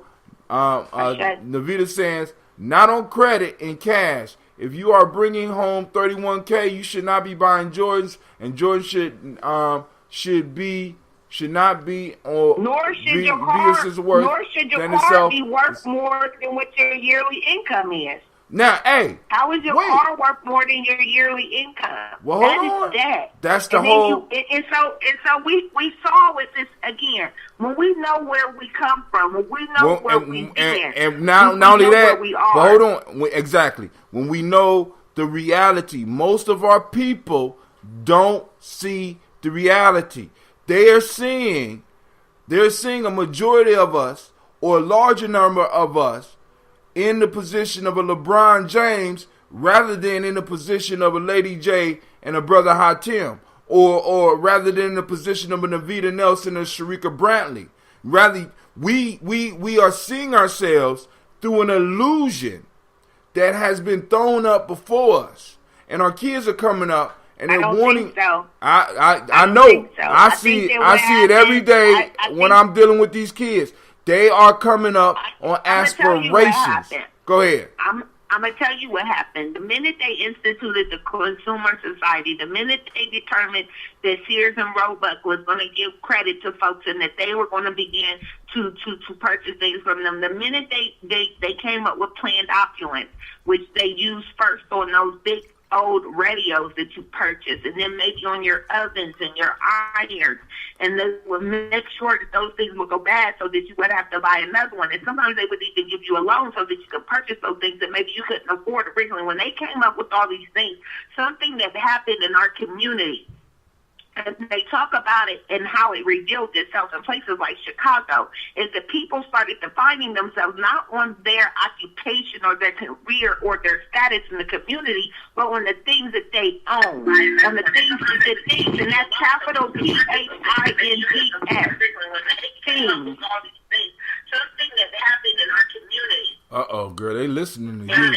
Navita says, not on credit, in cash. If you are bringing home $31K, you should not be buying Jordans, and Jordans should not be, or nor should your car be worth more than what your yearly income is. Now, hey, how is your car worth more than your yearly income? Well, that is that. That's the whole. And so we saw with this again. When we know where we come from, when we know where we've been, and not only that, but hold on, exactly. When we know the reality, most of our people don't see the reality. They're seeing a majority of us, or a larger number of us, in the position of a LeBron James rather than in the position of a Lady J and a Brother Hatim, or rather than in the position of a Navita Nelson and Sharika Brantley. Rather, we are seeing ourselves through an illusion that has been thrown up before us, and our kids are coming up and they're wanting. So. I know. So. I see it every day when I'm dealing with these kids. They are coming up on aspirations. Go ahead. I'm going to tell you what happened. The minute they instituted the consumer society, the minute they determined that Sears and Roebuck was going to give credit to folks and that they were going to begin to purchase things from them, the minute they came up with planned opulence, which they used first on those big old radios that you purchase, and then maybe on your ovens and your irons, and they would make sure that those things would go bad so that you would have to buy another one. And sometimes they would even give you a loan so that you could purchase those things that maybe you couldn't afford originally. When they came up with all these things, something that happened in our community, and they talk about it and how it revealed itself in places like Chicago, is that people started defining themselves not on their occupation or their career or their status in the community, but on the things that they own, on the things, and that's capital THINGS. Things. Something that happened in our community. Girl, they listening to you.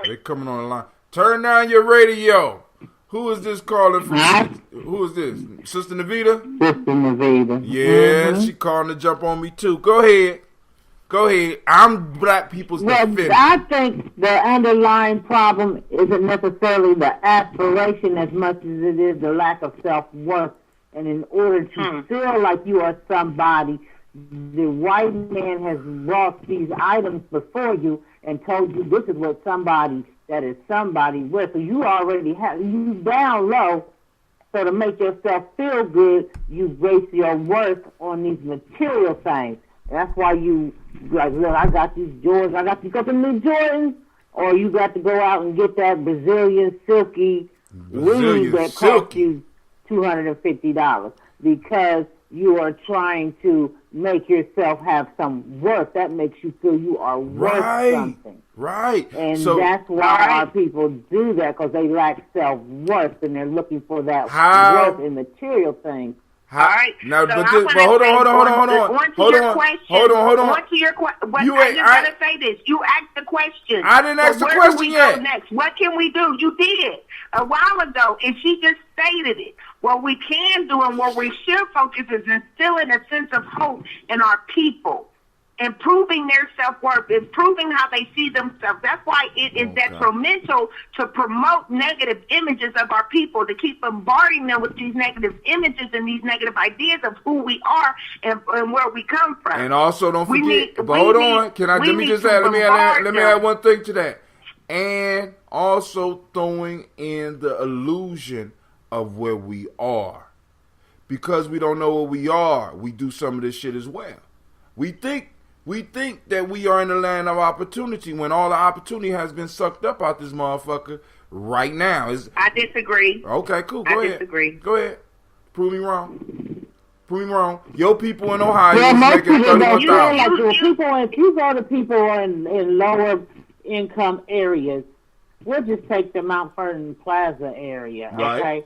They coming on the line. Turn down your radio. Who is this calling from? Who is this? Sister Navita? Sister Navita. Yeah, she calling to jump on me too. Go ahead. I'm black people's defender. I think the underlying problem isn't necessarily the aspiration as much as it is the lack of self-worth. And in order to feel like you are somebody, the white man has brought these items before you and told you this is what somebody that is somebody with. So you already have, you down low. So to make yourself feel good, you base your worth on these material things. That's why you, like, look, I got these Jordans, I got these couple new Jordans, or you got to go out and get that Brazilian silky weave that cost you $250 because you are trying to make yourself have some worth. That makes you feel you are worth something. Right. And so, that's why our people do that, because they lack self-worth and they're looking for that worth in material things. All right. Now, so hold on. On to your question. I just got to say this. You asked the question. I didn't ask the question yet. Go next? What can we do? You did a while ago, and she just stated it. What we can do and what we should focus is instilling a sense of hope in our people. improving their self-worth, improving how they see themselves. That's why it is detrimental to promote negative images of our people, to keep bombarding them with these negative images and these negative ideas of who we are and where we come from. And also, don't forget. Hold on. Let me add one thing to that. And also throwing in the illusion of where we are. Because we don't know where we are, we do some of this shit as well. We think that we are in the land of opportunity when all the opportunity has been sucked up out this motherfucker right now. I disagree. Okay, cool. I disagree. Go ahead. Prove me wrong. Your people in Ohio well, is making $31,000. If you go to people in lower income areas, we'll just take the Mount Vernon Plaza area, right. Okay?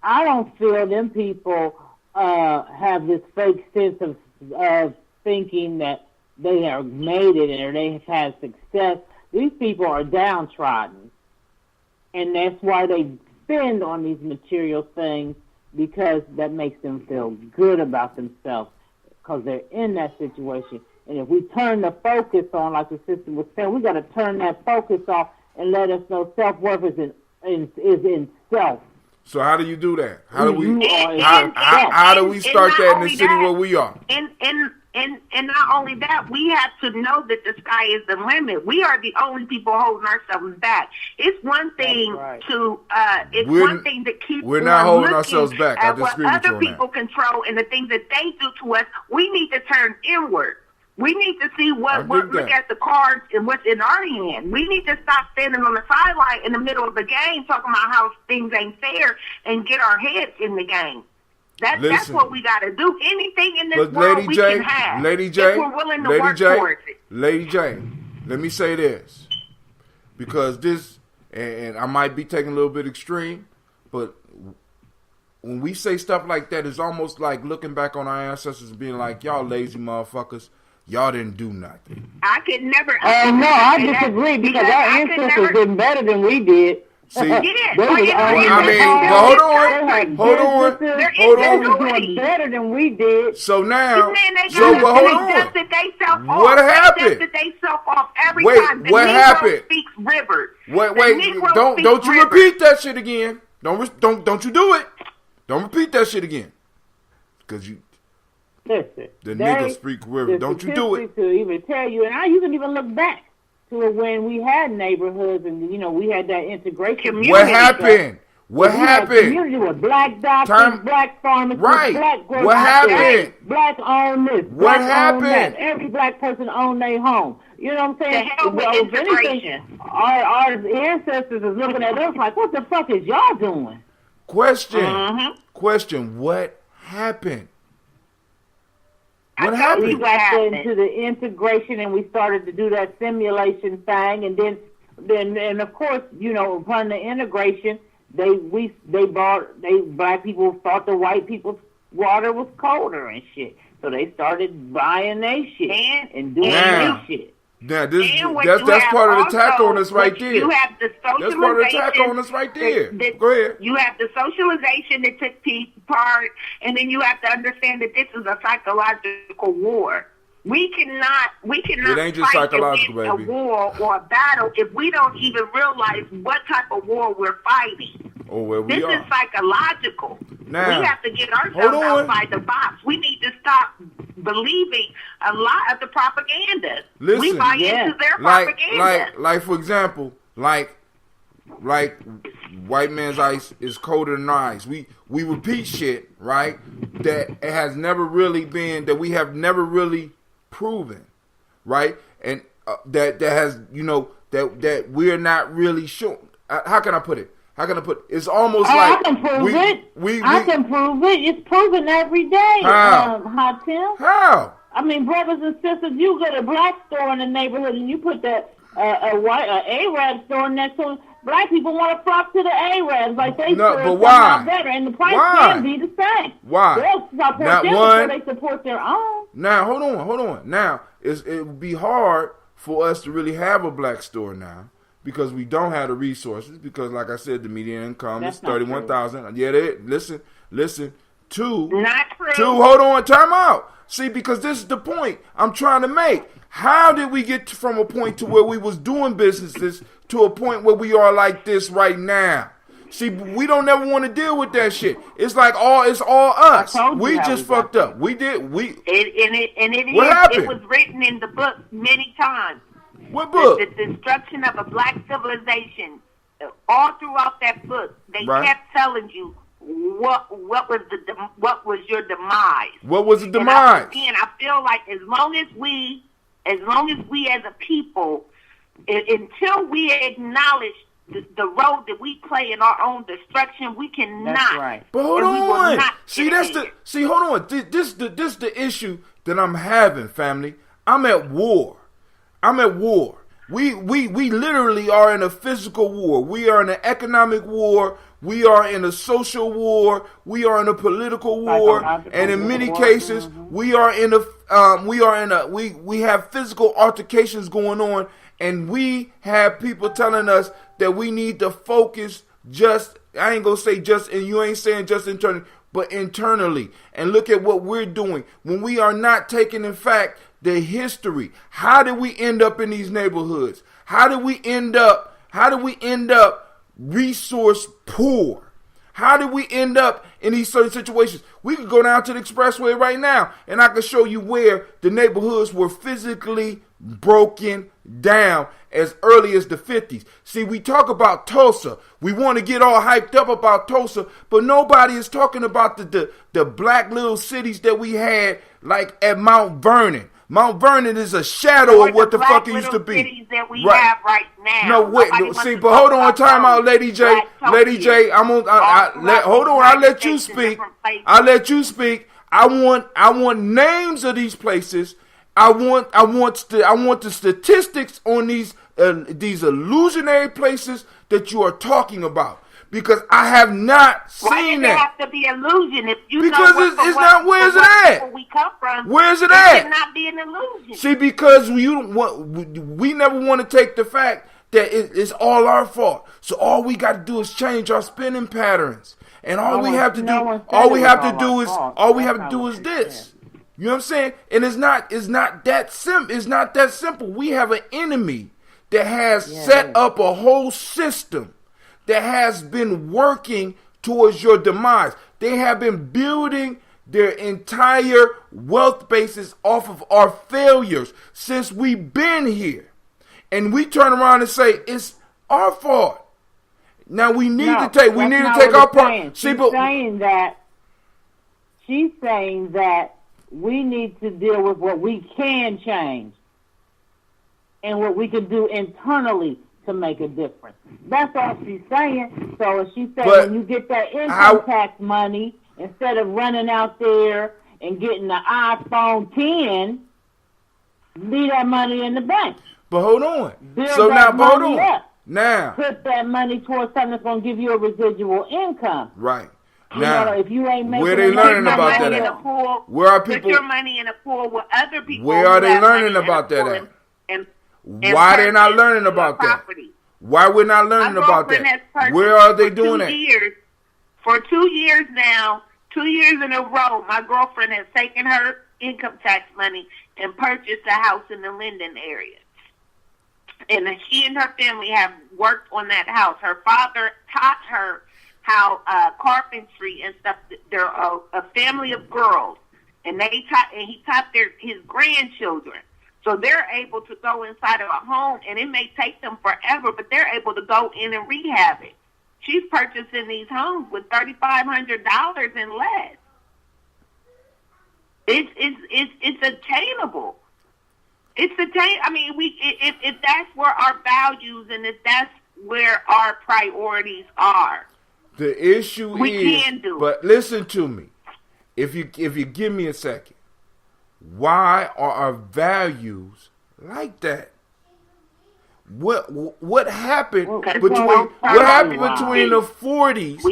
I don't feel them people have this fake sense of thinking that they have made it or they have had success. These people are downtrodden, and that's why they spend on these material things, because that makes them feel good about themselves because they're in that situation. And if we turn the focus on, like the sister was saying, we got to turn that focus off and let us know self-worth is in self. So how do you do that? How do we start that in the city where we are? And not only that, we have to know that the sky is the limit. We are the only people holding ourselves back. It's one thing one thing to keep. We're not holding ourselves back. I At what other people control and the things that they do to us, we need to turn inward. We need to see look at the cards and what's in our hand. We need to stop standing on the sideline in the middle of the game talking about how things ain't fair and get our heads in the game. That's what we got to do. Anything in this world we can have. Lady J, if we're willing to work towards it. Lady J, let me say this. Because this, and I might be taking a little bit extreme, but when we say stuff like that, it's almost like looking back on our ancestors and being like, y'all lazy motherfuckers. Y'all didn't do nothing. I could never. No, I disagree because our ancestors did better than we did. See, hold on. They were doing better than we did. So now, hold on. What happened? What happened? Speaks rivers. Wait, don't you repeat that shit again. Don't you do it. Don't repeat that shit again. Because you. Listen, the niggas speak river. Don't you do it. To even tell you, and you can even look back to when we had neighborhoods and we had that integration. Community. What happened? What happened? Community with black doctors, black pharmacists, right. Black what happened? Black owned this. What happened? Every black person owned their home. You know what I'm saying? If anything, our ancestors is looking at us like, what the fuck is y'all doing? Question. What happened? What happened? We got into the integration and we started to do that simulation thing, and then of course, upon the integration, black people thought the white people's water was colder and shit, so they started buying their shit and doing their shit. Yeah, that's part of the attack on us right there. You have the socialization. That's part of the attack on us right there. Go ahead. You have the socialization that took part, and then you have to understand that this is a psychological war. We cannot it ain't just psychological, a war or a battle if we don't even realize what type of war we're fighting. This is psychological. Now, we have to get ourselves outside the box. We need to stop believing a lot of the propaganda. Listen, we buy into their propaganda. Like for example, like white man's ice is colder than ice. We repeat shit, right? That it has never really been, that we have never really proven, right? And that has, that we're not really sure. How can I put it? It's almost like I can prove it. I can prove it. It's proven every day. How? Tim? How? I mean, brothers and sisters, you go to a black store in the neighborhood and you put that Arab store next to it. Black people want to flock to the Arabs like they but why? Better, and the price can be the same. Why? They'll support them before they support their own. Now, hold on. Now, it would be hard for us to really have a black store now, because we don't have the resources, because like I said, the median income is $31,000. Yeah, listen, Two. Not true. Two, hold on, time out. See, because this is the point I'm trying to make. How did we get from a point to where we was doing businesses to a point where we are like this right now? See, we don't ever want to deal with that shit. It's like it's all us. We just fucked up. We did. What happened? It was written in the book many times. What book? The destruction of a black civilization. All throughout that book, they kept telling you what was your demise. What was the demise? And again, I feel like as long as we as a people, until we acknowledge the role that we play in our own destruction, we cannot. That's right. But hold on. Hold on. This the issue that I'm having, family. I'm at war. We literally are in a physical war. We are in an economic war. We are in a social war. We are in a political war, and in many cases, we have physical altercations going on, and we have people telling us that we need to focus I ain't gonna say just, and you ain't saying just internally, but internally, and look at what we're doing when we are not taking, in fact, the history. How did we end up in these neighborhoods? How did we end up resource poor? How did we end up in these certain situations? We could go down to the expressway right now, and I can show you where the neighborhoods were physically broken down as early as the 50s. See, we talk about Tulsa. We want to get all hyped up about Tulsa, but nobody is talking about the black little cities that we had, like at Mount Vernon. Mount Vernon is a shadow of what the fuck it used to be. Cities that we have right now. No, wait. See, but hold on, time out, Lady J. Lady J, hold on. I'll let you speak. I want names of these places. I want the statistics on these illusionary places that you are talking about. Because I have not seen that. Why does it have to be illusion? If you because know it's not. Where's it at? Where we come from, where's it at? It cannot be an illusion. See, because we never want to take the fact that it's all our fault. So all we got to do is change our spending patterns, and all we have to do is this. You know what I'm saying? And it's not that simple. It's not that simple. We have an enemy that has set up a whole system that has been working towards your demise. They have been building their entire wealth basis off of our failures since we've been here. And we turn around and say, it's our fault. Now we need to take our part. She's saying that we need to deal with what we can change and what we can do internally to make a difference. That's all she's saying. So she said, when you get that income tax money, instead of running out there and getting the iPhone 10, leave that money in the bank. But hold on. Build that money up. Now, put that money towards something that's going to give you a residual income. Right. Now, if you ain't making where they learning about that at? Where are people? Put your money in a pool with other people. Where are they learning about that at? Why they're not learning about that? Why we're not learning about that? Where are they doing that? For 2 years now, 2 years in a row, my girlfriend has taken her income tax money and purchased a house in the Linden area. And she and her family have worked on that house. Her father taught her how carpentry and stuff. They're a family of girls, and he taught his grandchildren. So they're able to go inside of a home, and it may take them forever, but they're able to go in and rehab it. She's purchasing these homes with $3,500 and less. It's attainable. It's attainable. I mean, if that's where our values and if that's where our priorities are, the issue we can do. But listen to me. If you give me a second. Why are our values like that? What happened between the 40s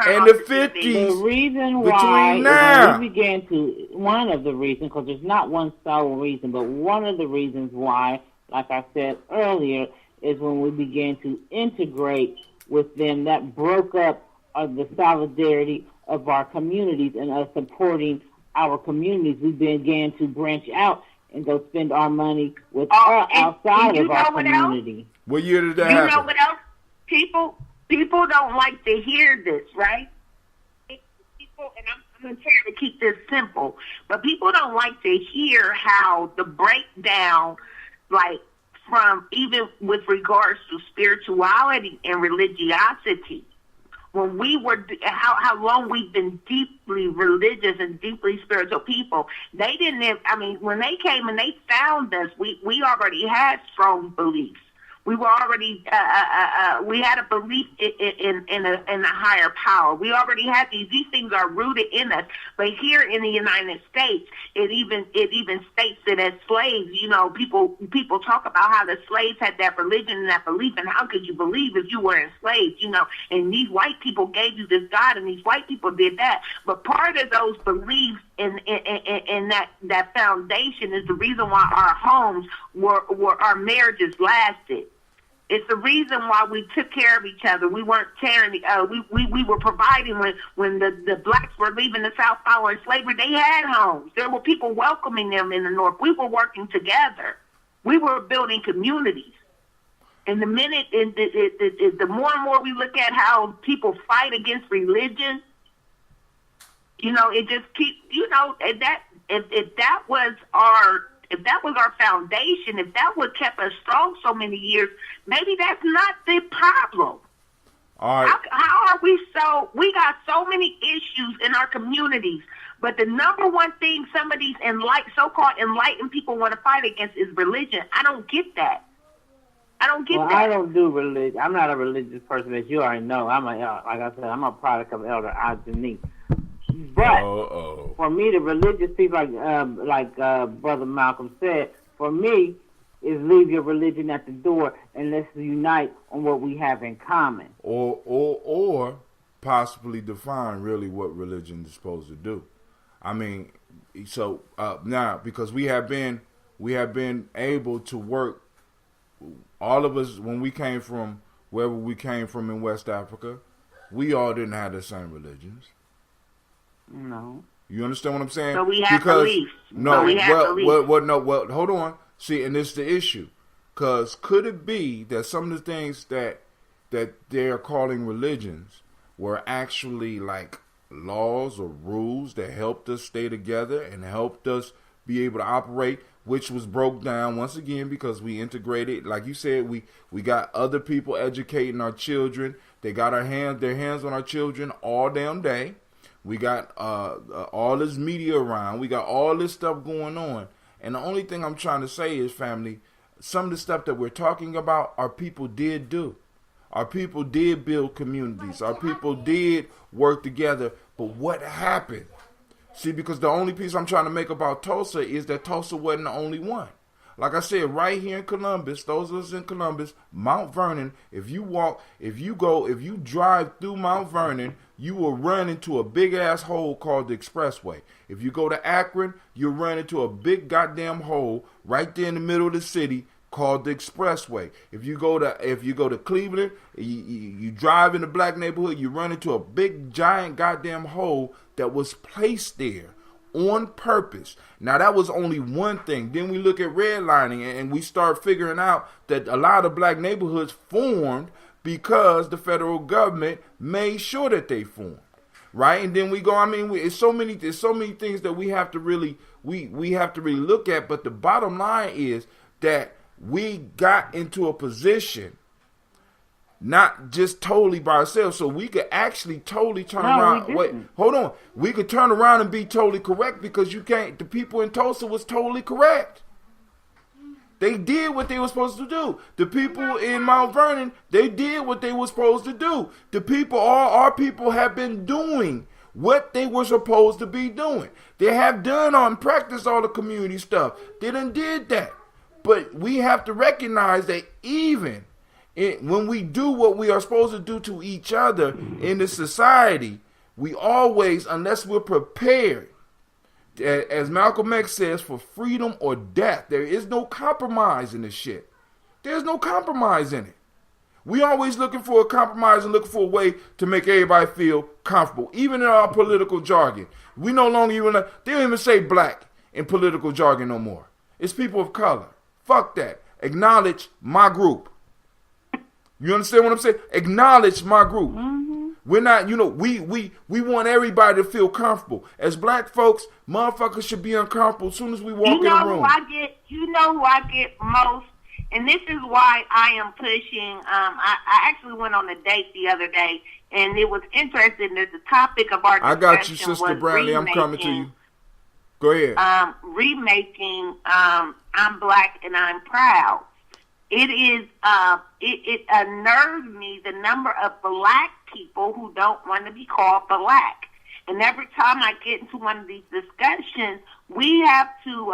and the 50s? The reason why now we began to, one of the reasons, because there's not one sole reason, but one of the reasons why, like I said earlier, is when we began to integrate with them, that broke up the solidarity of our communities and us supporting our communities, we began to branch out and go spend our money with outside of our community. What year did that happen? You know what else? People don't like to hear this, right? People, and I'm going to try to keep this simple, but people don't like to hear how the breakdown, like from even with regards to spirituality and religiosity, when we were, how long we've been deeply religious and deeply spiritual people. They didn't, when they came and they found us, we already had strong beliefs. We were already, we had a belief in a higher power. We already had these things are rooted in us. But here in the United States, it even states that as slaves, people talk about how the slaves had that religion and that belief, and how could you believe if you were enslaved, and these white people gave you this God, and these white people did that. But part of those beliefs in that foundation is the reason why our homes were our marriages lasted. It's the reason why we took care of each other. We weren't tearing. We were providing when the blacks were leaving the South following slavery. They had homes. There were people welcoming them in the North. We were working together. We were building communities. And the minute, the more and more we look at how people fight against religion, it just keeps. If that was our foundation, if that would kept us strong so many years, maybe that's not the problem. All right. How are we we got so many issues in our communities, but the number one thing some of these so-called enlightened people want to fight against is religion. I don't get that. I don't get that. I don't do religion. I'm not a religious person, as you already know. I'm a product of Elder Gye-Nyame. But for me, the religious people, like Brother Malcolm said, for me, is leave your religion at the door and let's unite on what we have in common. Or possibly define really what religion is supposed to do. So now, because we have been able to work, all of us, when we came from wherever we came from in West Africa, we all didn't have the same religions. No. You understand what I'm saying? So we have beliefs. No, hold on. See, and this is the issue. Because could it be that some of the things that they're calling religions were actually like laws or rules that helped us stay together and helped us be able to operate, which was broke down once again because we integrated. Like you said, we got other people educating our children. They got their hands on our children all damn day. We got all this media around. We got all this stuff going on. And the only thing I'm trying to say is, family, some of the stuff that we're talking about, our people did do. Our people did build communities. Our people did work together. But what happened? See, because the only piece I'm trying to make about Tulsa is that Tulsa wasn't the only one. Like I said, right here in Columbus, those of us in Columbus, Mount Vernon, if you drive through Mount Vernon, you will run into a big ass hole called the Expressway. If you go to Akron, you'll run into a big goddamn hole right there in the middle of the city called the Expressway. If you go to Cleveland, you drive in the black neighborhood, you run into a big giant goddamn hole that was placed there on purpose. Now that was only one thing. Then we look at redlining and we start figuring out that a lot of black neighborhoods formed because the federal government made sure that they formed. Right? And then we go, there's so many things that we have to really look at, but the bottom line is that we got into a position not just totally by ourselves, so we could actually totally turn around. Wait, hold on. We could turn around and be totally correct because you can't. The people in Tulsa was totally correct. They did what they were supposed to do. The people in Mount Vernon, they did what they were supposed to do. The people, all our people have been doing what they were supposed to be doing. They have done on practice all the community stuff. They done did that. But we have to recognize that even when we do what we are supposed to do to each other in the society, we always, unless we're prepared, as Malcolm X says, for freedom or death, there is no compromise in this shit. There's no compromise in it. We always looking for a compromise and looking for a way to make everybody feel comfortable. Even in our political jargon. We no longer even, they don't even say black in political jargon no more. It's people of color. Fuck that. Acknowledge my group. You understand what I'm saying? Acknowledge my group. Mm-hmm. We're not, we want everybody to feel comfortable. As black folks, motherfuckers should be uncomfortable as soon as we walk in the room. You know who I get most? And this is why I am pushing. I actually went on a date the other day, and it was interesting that the topic of our discussion I got you, Sister Bradley. I'm coming to you. Go ahead. Remaking I'm Black and I'm Proud. It is it unnerves me the number of black people who don't want to be called black. And every time I get into one of these discussions, we have to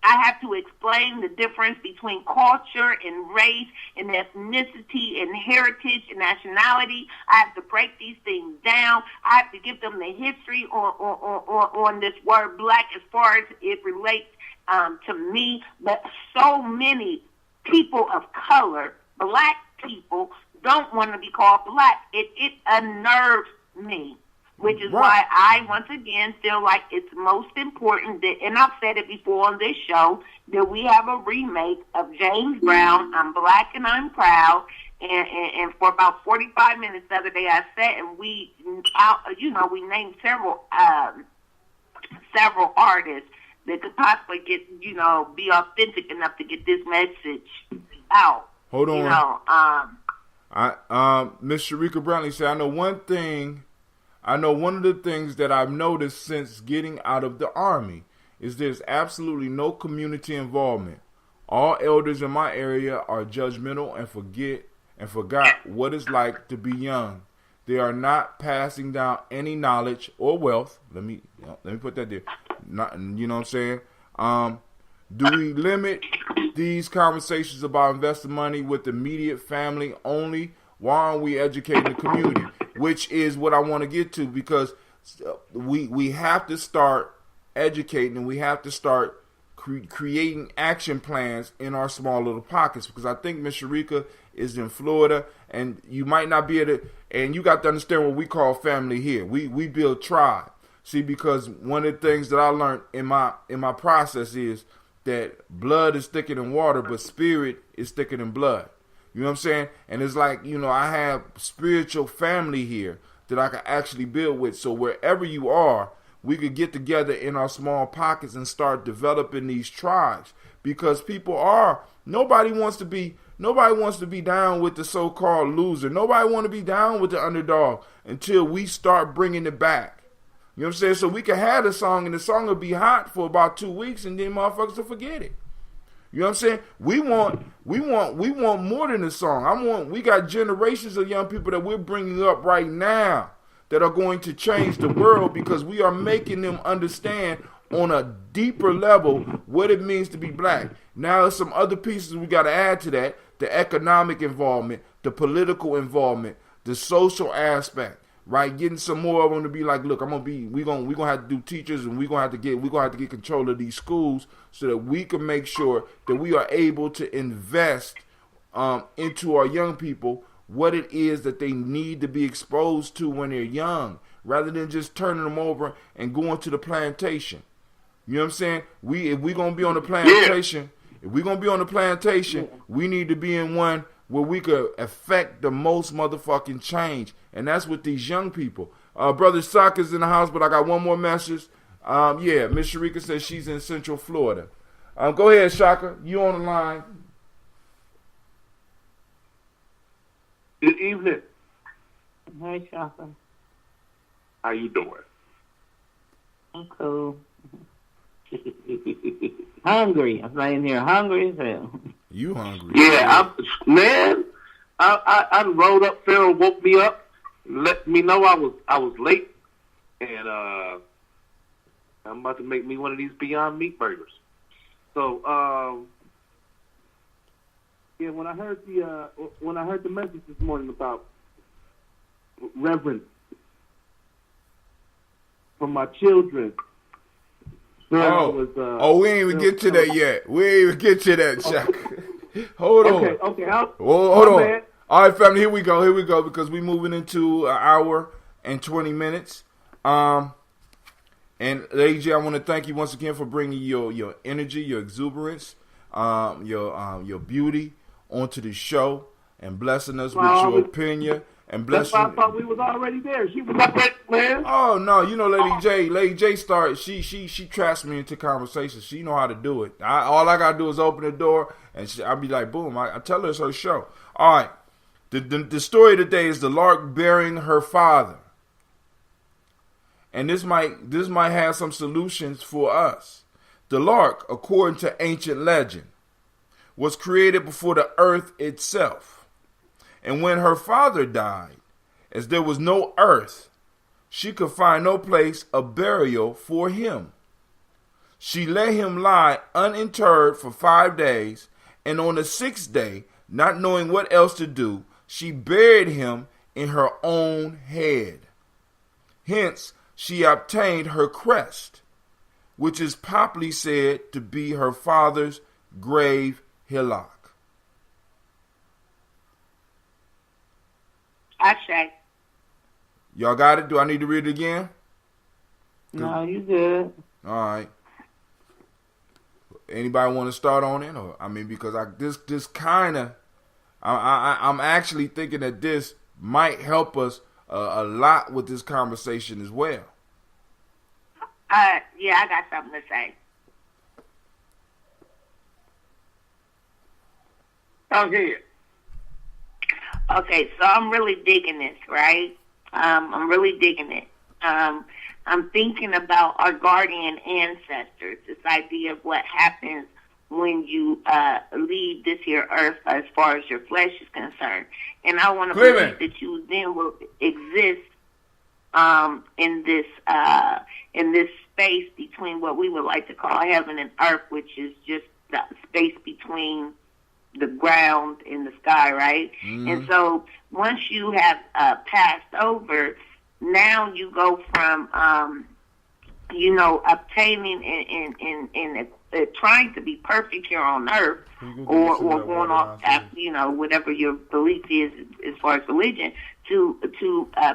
I have to explain the difference between culture and race and ethnicity and heritage and nationality. I have to break these things down. I have to give them the history on this word black as far as it relates to me. But so many people of color, black people, don't want to be called black. It unnerves me. Which is why I, once again, feel like it's most important that, and I've said it before on this show, that we have a remake of James Brown, I'm Black and I'm Proud, and for about 45 minutes the other day I sat and we named several artists that could possibly get, be authentic enough to get this message out. Hold on. Miss Sharika Brownlee said, I know one of the things that I've noticed since getting out of the Army is there's absolutely no community involvement. All elders in my area are judgmental and forgot what it's like to be young. They are not passing down any knowledge or wealth. Let me put that there. You know what I'm saying? Do we limit these conversations about investing money with immediate family only? Why aren't we educating the community? Which is what I want to get to, because we have to start educating and we have to start creating action plans in our small little pockets. Because I think Miss Sharika is in Florida, and you might not be able to, and you got to understand what we call family here. We build tribe. See, because one of the things that I learned in my process is that blood is thicker than water, but spirit is thicker than blood. You know what I'm saying? And it's like, I have spiritual family here that I can actually build with. So wherever you are, we could get together in our small pockets and start developing these tribes. Because nobody wants to be down with the so-called loser. Nobody want to be down with the underdog until we start bringing it back. You know what I'm saying? So we can have the song, and the song will be hot for about 2 weeks, and then motherfuckers will forget it. You know what I'm saying? We want more than a song. We got generations of young people that we're bringing up right now that are going to change the world, because we are making them understand on a deeper level what it means to be black. Now there's some other pieces we got to add to that: the economic involvement, the political involvement, the social aspect. Right, getting some more of them to be like, look, we're gonna have to do teachers, and we're gonna have to get control of these schools so that we can make sure that we are able to invest into our young people what it is that they need to be exposed to when they're young, rather than just turning them over and going to the plantation. You know what I'm saying? If we're gonna be on the plantation, we need to be in one where we could affect the most motherfucking change. And that's with these young people. Brother Saka's in the house, but I got one more message. Miss Sharika says she's in Central Florida. Go ahead, Shaka. You on the line. Good evening. Hey, Shaka. How you doing? I'm cool. Hungry. I'm laying here hungry as hell. You hungry? Yeah, I rolled up. Pharaoh woke me up, let me know I was late, and I'm about to make me one of these Beyond Meat burgers. So, when I heard the message this morning about reverence for my children. We ain't even get to that yet. We ain't even get to that, Chuck. Hold on. Okay. Hold on. All right, family, here we go, because we're moving into an hour and 20 minutes. And Lady J, I want to thank you once again for bringing your energy, your exuberance, your beauty onto the show and blessing us with your opinion. And that's why I thought we was already there. She was already there. Oh no, Lady J started. She traps me into conversation. She know how to do it. All I gotta do is open the door, and I'll be like, boom. I tell her it's her show. All right. The story today is the lark burying her father, and this might have some solutions for us. The lark, according to ancient legend, was created before the earth itself. And when her father died, as there was no earth, she could find no place of burial for him. She let him lie uninterred for 5 days, and on the 6th day, not knowing what else to do, she buried him in her own head. Hence, she obtained her crest, which is popularly said to be her father's grave hillock. Ashe. Y'all got it? Do I need to read it again? No, you good. All right. Anybody want to start on it? Or because this kind of, I'm actually thinking that this might help us a lot with this conversation as well. Yeah, I got something to say. Okay. Okay, so I'm really digging this, right? I'm really digging it. I'm thinking about our guardian ancestors, this idea of what happens when you leave this here earth as far as your flesh is concerned. And I want to believe that you then will exist in this space between what we would like to call heaven and earth, which is just the space between the ground and the sky, right? Mm-hmm. And so once you have passed over, now you go from, obtaining and trying to be perfect here on earth, or going off after, whatever your belief is as far as religion, to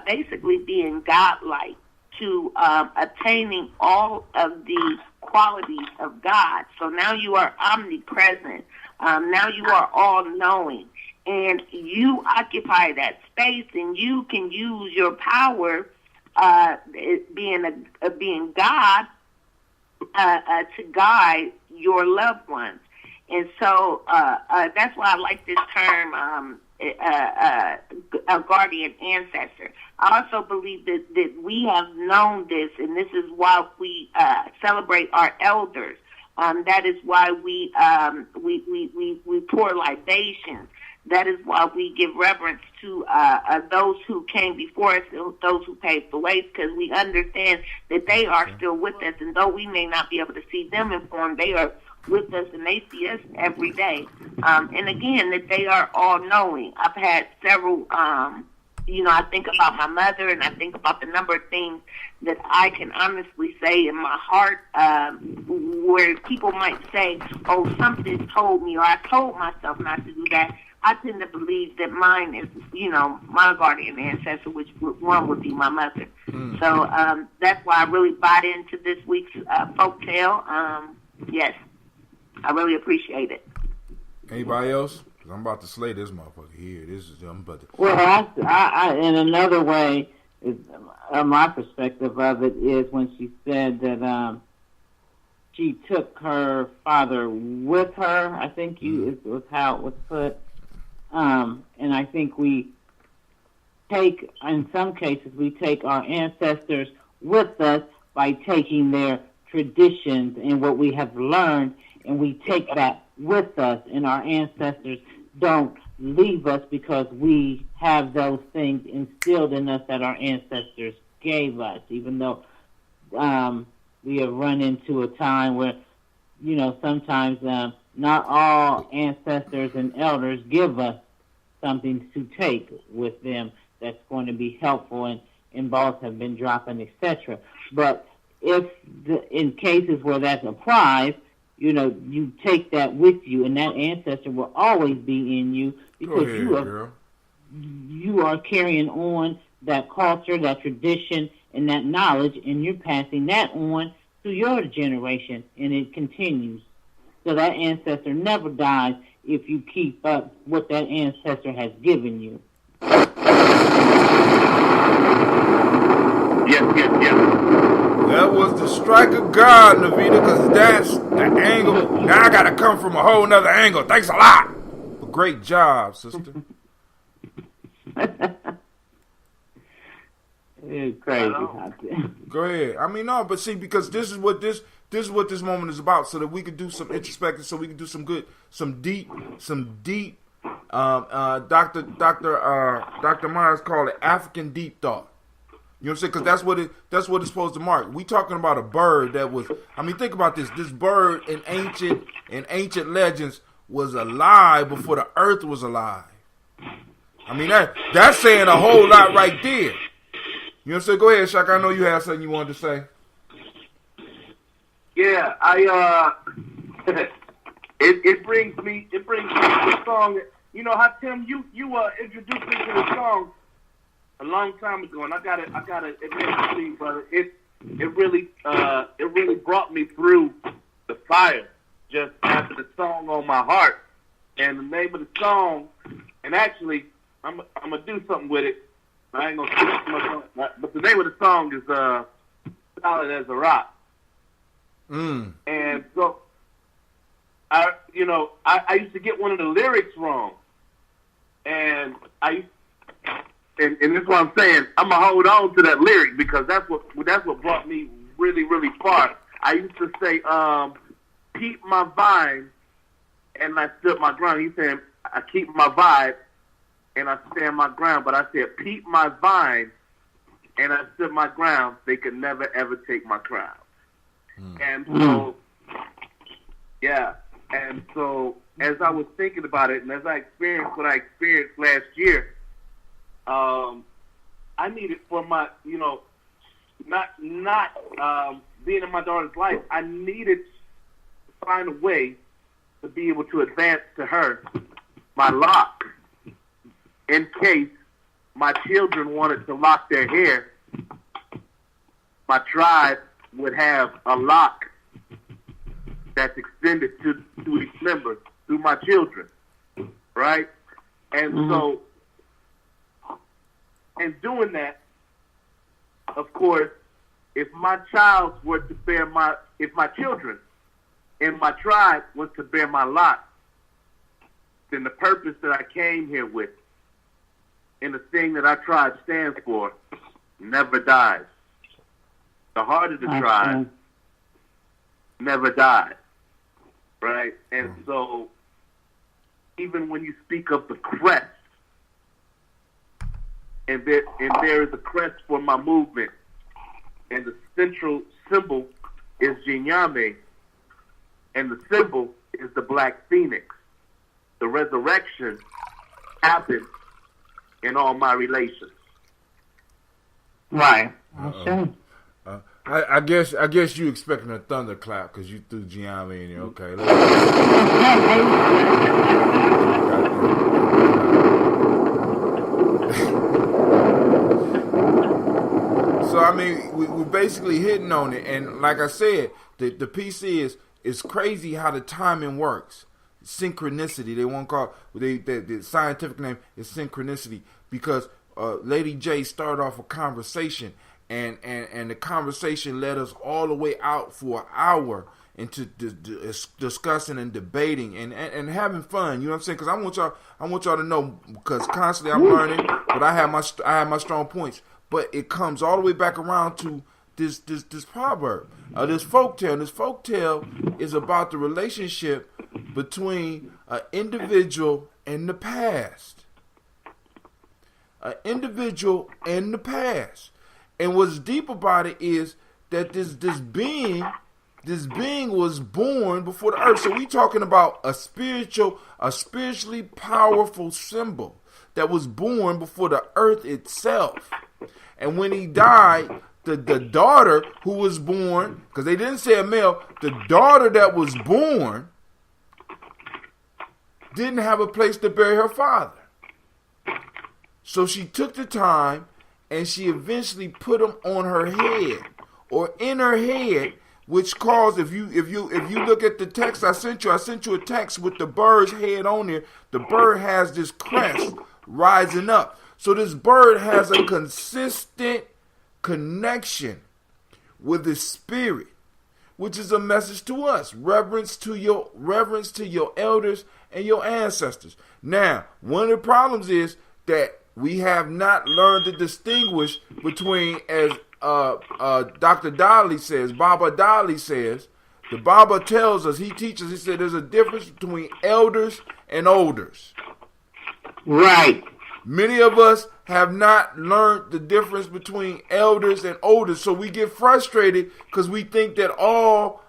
basically being godlike, to attaining all of the qualities of God. So now you are omnipresent. Now you are all-knowing, and you occupy that space, and you can use your power, being God, to guide your loved ones. And so that's why I like this term, a guardian ancestor. I also believe that we have known this, and this is why we celebrate our elders. That is why we pour libations. That is why we give reverence to those who came before us, those who paved the way, because we understand that they are still with us, and though we may not be able to see them in form, they are with us, and they see us every day. And again, that they are all-knowing. I've had several, I think about my mother, and I think about the number of things that I can honestly say in my heart, where people might say, oh, something told me, or I told myself not to do that. I tend to believe that mine is, my guardian ancestor, which one would be my mother. Mm. So that's why I really bought into this week's folktale. Yes, I really appreciate it. Anybody else? Because I'm about to slay this motherfucker here. I'm about to... Well, I in another way, my perspective of it is when she said that she took her father with her. I think was how it was put. And I think we take, in some cases, we take our ancestors with us by taking their traditions and what we have learned, and we take that with us, and our ancestors don't leave us because we have those things instilled in us that our ancestors gave us, even though we have run into a time where, sometimes not all ancestors and elders give us something to take with them that's going to be helpful, and balls have been dropping, etc. But in cases where that applies, you take that with you, and that ancestor will always be in you because you are carrying on that culture, that tradition, and that knowledge, and you're passing that on to your generation, and it continues. So that ancestor never dies if you keep up what that ancestor has given you. Yes. That was the strike of God, Navita, because that's the angle. Now I got to come from a whole nother angle. Thanks a lot. But great job, sister. It's crazy. Go ahead. I mean, no, but see, because this is what this moment is about, so that we could do some introspective, so we can do some deep. Dr. Myers called it African deep thought. You know what I'm saying? Because that's what it's supposed to mark. We talking about a bird that was. I mean, think about this. This bird in ancient legends was alive before the earth was alive. I mean, that's saying a whole lot right there. You know what I'm saying? Go ahead, Shaka. I know you had something you wanted to say. Yeah, it brings me to the song. You know how, Tim, you introduced me to the song a long time ago, and I gotta admit to you, brother, it really brought me through the fire just having the song on my heart. And the name of the song, and actually I'm gonna do something with it. I ain't gonna speak too much on it, but the name of the song is Solid as a Rock. And so I used to get one of the lyrics wrong, and and this is what I'm saying. I'm gonna hold on to that lyric because that's what brought me really, really far. I used to say, "Keep my vine, and I stood my ground." He's saying, "I keep my vibe, and I stand my ground." But I said, "Keep my vine, and I stood my ground. They could never ever take my crown." And so, yeah. And so, as I was thinking about it, and as I experienced what I experienced last year, I needed for my, not being in my daughter's life, I needed to find a way to be able to advance to her my lock in case my children wanted to lock their hair. My tribe would have a lock that's extended to each member through my children, right? And so, in doing that, of course, if my children in my tribe was to bear my lot, then the purpose that I came here with and the thing that our tribe stands for never dies. The heart of the tribe never died, right? And so, even when you speak of the crest, and there is a crest for my movement, and the central symbol is Gye-Nyame, and the symbol is the black phoenix. The resurrection happened in all my relations. Right. I guess you expecting a thunderclap because you threw Gye-Nyame in there. Okay. So I mean, we're basically hitting on it, and like I said, the piece is crazy how the timing works. Synchronicity. They won't call the scientific name is synchronicity because Lady J started off a conversation. And the conversation led us all the way out for an hour into discussing and debating and having fun. You know what I'm saying? Because I want y'all to know, because constantly I'm learning, but I have my strong points. But it comes all the way back around to this proverb, this folktale. This folktale is about the relationship between an individual and the past. An individual and the past. And what's deep about it is that this being was born before the earth. So we talking about a spiritually powerful symbol that was born before the earth itself. And when he died, the daughter who was born, because they didn't say a male, the daughter that was born didn't have a place to bury her father. So she took the time and she eventually put them on her head or in her head, which caused, if you look at the text I sent you a text with the bird's head on there. The bird has this crest rising up. So this bird has a consistent connection with the spirit, which is a message to us. Reverence to your elders and your ancestors. Now, one of the problems is that we have not learned to distinguish between, as Dr. Dolly says, Baba Dolly says, the Baba tells us, he teaches, he said there's a difference between elders and olders. Right. Many of us have not learned the difference between elders and olders, so we get frustrated because we think that all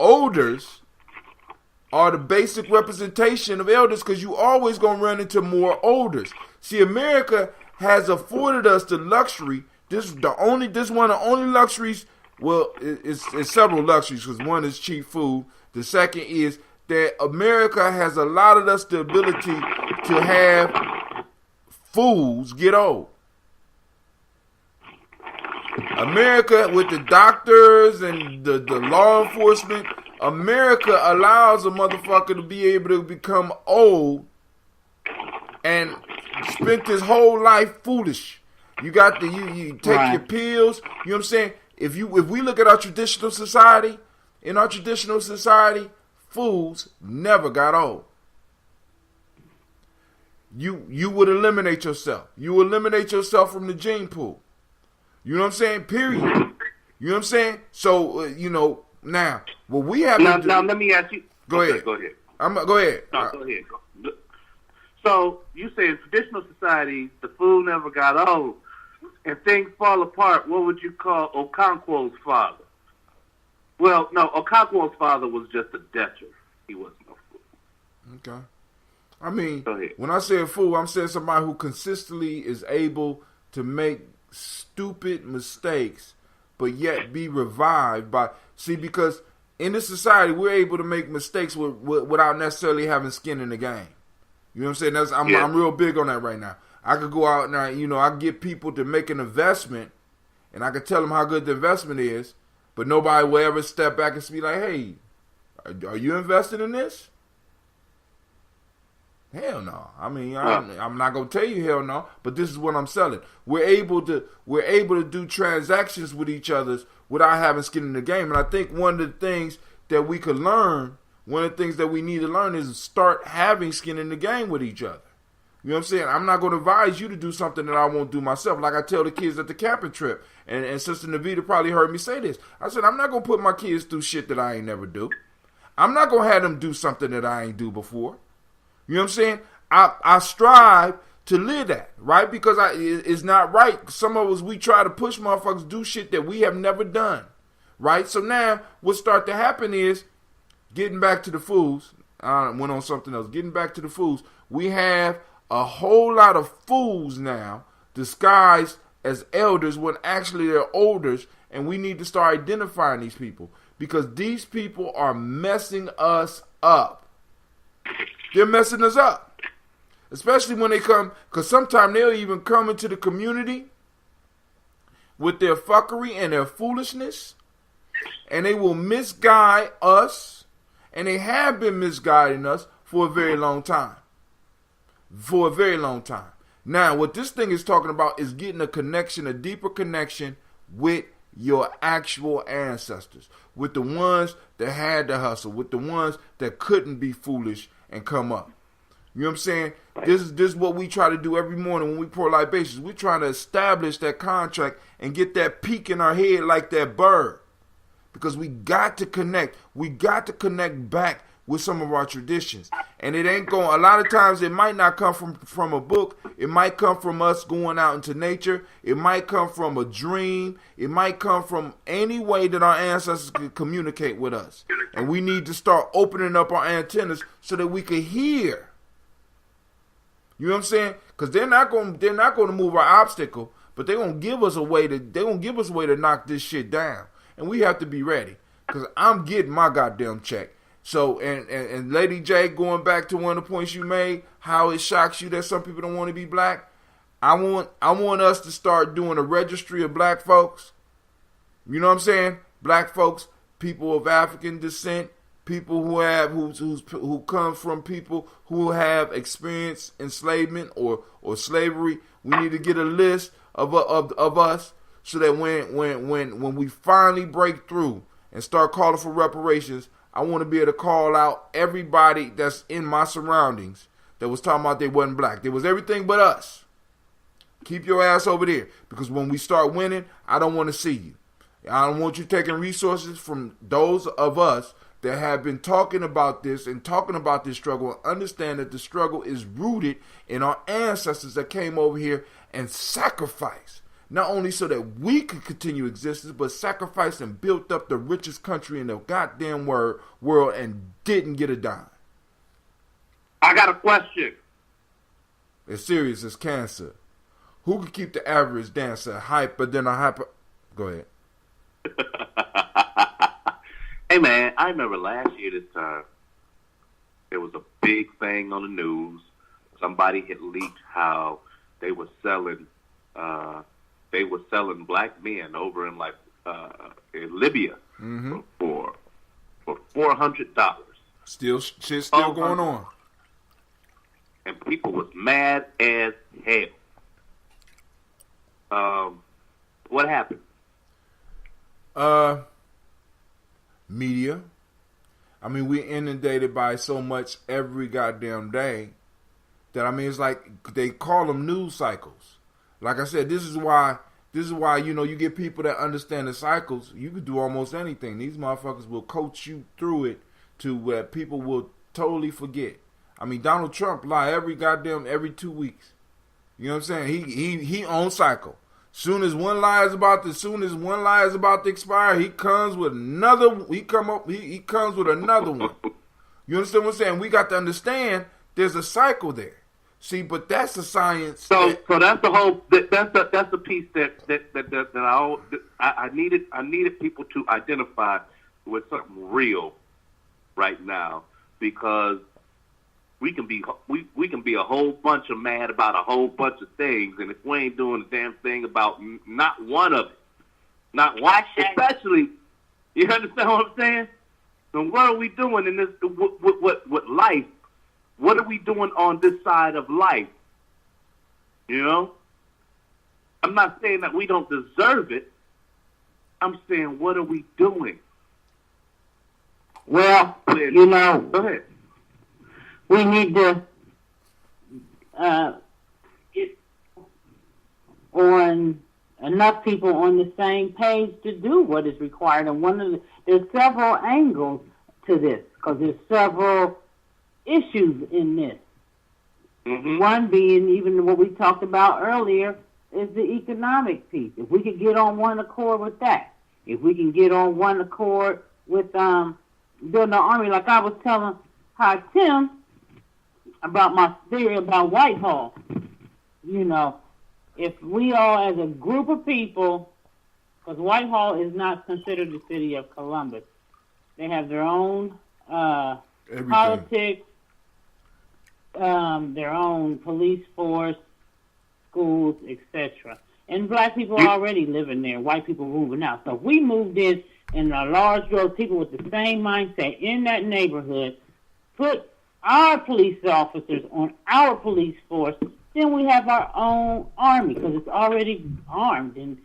olders are the basic representation of elders, because you always going to run into more olders. See, America has afforded us the luxury. This one of the only luxuries. Well, it's several luxuries, because one is cheap food. The second is that America has allotted us the ability to have fools get old. America, with the doctors and the law enforcement, America allows a motherfucker to be able to become old and spent his whole life foolish. You got you take right. your pills. You know what I'm saying? If we look at our traditional society, in our traditional society, fools never got old. You would eliminate yourself. You eliminate yourself from the gene pool. You know what I'm saying? Period. You know what I'm saying? So now what we have to do. Now let me ask you. Go ahead. Go ahead. Go ahead. No, go ahead. So you say in traditional society, the fool never got old, and things fall apart. What would you call Okonkwo's father? Well, no, Okonkwo's father was just a debtor. He wasn't a fool. Okay. I mean, when I say a fool, I'm saying somebody who consistently is able to make stupid mistakes, but yet be revived by. See, because in this society, we're able to make mistakes without necessarily having skin in the game. You know what I'm saying? I'm real big on that right now. I could go out and I get people to make an investment, and I could tell them how good the investment is, but nobody will ever step back and be like, "Hey, are you invested in this?" Hell no. I mean, I'm not gonna tell you hell no, but this is what I'm selling. We're able to do transactions with each other without having skin in the game. And I think one of the things that we could learn, one of the things that we need to learn, is start having skin in the game with each other. You know what I'm saying? I'm not going to advise you to do something that I won't do myself. Like I tell the kids at the camping trip, and Sister Navita probably heard me say this. I said, I'm not going to put my kids through shit that I ain't never do. I'm not going to have them do something that I ain't do before. You know what I'm saying? I strive to live that, right? Because it's not right. Some of us, we try to push motherfuckers do shit that we have never done, right? So now what start to happen is, getting back to the fools, I went on something else. Getting back to the fools, we have a whole lot of fools now disguised as elders when actually they're olders, and we need to start identifying these people because these people are messing us up. They're messing us up, especially when they come, because sometimes they'll even come into the community with their fuckery and their foolishness, and they will misguide us, and they have been misguiding us for a very long time. For a very long time. Now, what this thing is talking about is getting a connection, a deeper connection with your actual ancestors, with the ones that had to hustle, with the ones that couldn't be foolish and come up. You know what I'm saying? This is what we try to do every morning when we pour libations. We're trying to establish that contract and get that peak in our head like that bird. Because we got to connect. We got to connect back with some of our traditions. And it ain't going, a lot of times it might not come from a book. It might come from us going out into nature. It might come from a dream. It might come from any way that our ancestors could communicate with us. And we need to start opening up our antennas so that we can hear. You know what I'm saying? Because they're not going to move our obstacle, but they're going to give us a way to knock this shit down. And we have to be ready. Because I'm getting my goddamn check. So, and Lady J, going back to one of the points you made, how it shocks you that some people don't want to be black. I want us to start doing a registry of black folks. You know what I'm saying? Black folks, people of African descent, people who come from people who have experienced enslavement or slavery. We need to get a list of us so that when we finally break through and start calling for reparations, I want to be able to call out everybody that's in my surroundings that was talking about they wasn't black. They was everything but us. Keep your ass over there, because when we start winning, I don't want to see you. I don't want you taking resources from those of us that have been talking about this and talking about this struggle, and understand that the struggle is rooted in our ancestors that came over here and sacrificed, not only so that we could continue existence, but sacrificed and built up the richest country in the goddamn world and didn't get a dime. I got a question. It's serious as cancer. Who could keep the average dancer hyper than a hyper? Go ahead. Hey, man, I remember last year this time, there was a big thing on the news. Somebody had leaked how they were selling black men over in in Libya for $400. Shit's still going on. And people was mad as hell. What happened? Media. I mean, we're inundated by so much every goddamn day that, I mean, it's like they call them news cycles. Like I said, this is why, you know, you get people that understand the cycles. You could do almost anything. These motherfuckers will coach you through it to where people will totally forget. I mean, Donald Trump lie every 2 weeks. You know what I'm saying? He owns cycle. Soon as one lie is about to expire, he comes with another. He comes with another one. You understand what I'm saying? We got to understand there's a cycle there. See, but that's the science. So that's the whole. That's the piece that I needed people to identify with something real right now, because we can be a whole bunch of mad about a whole bunch of things, and if we ain't doing a damn thing about not one of it, not one, especially, you understand what I'm saying? So what are we doing in this? What life? What are we doing on this side of life? You know, I'm not saying that we don't deserve it. I'm saying, what are we doing? Well, you know, go ahead. We need to get on enough people on the same page to do what is required. And there's several angles to this, because there's several issues in this. Mm-hmm. One being, even what we talked about earlier, is the economic piece. If we could get on one accord with that, if we can get on one accord with building the army, like I was telling Tim about my theory about Whitehall. You know, if we all as a group of people, because Whitehall is not considered the city of Columbus. They have their own politics, their own police force, schools, etc. And black people are already living there, white people moving out. So if we moved in a large group of people with the same mindset in that neighborhood, put our police officers on our police force, then we have our own army, because it's already armed and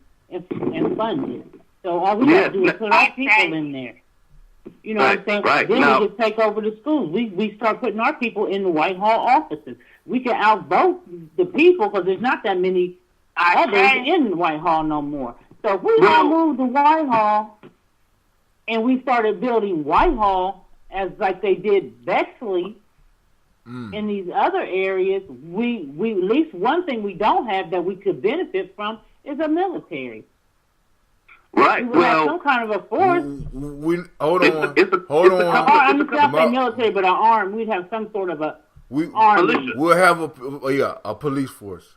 funded. So all we have to do is put our people in there. You know what I'm saying? Right. Then we can take over the schools. We start putting our people in the Whitehall offices. We can outvote the people, because there's not that many others in Whitehall no more. So if we all moved to Whitehall and we started building Whitehall as like they did Bexley in these other areas, we at least one thing we don't have that we could benefit from is a military. Right. We would have some kind of a force. Hold on. I'm not saying military, but an arm. We'd have some sort of army. We'll have a police force.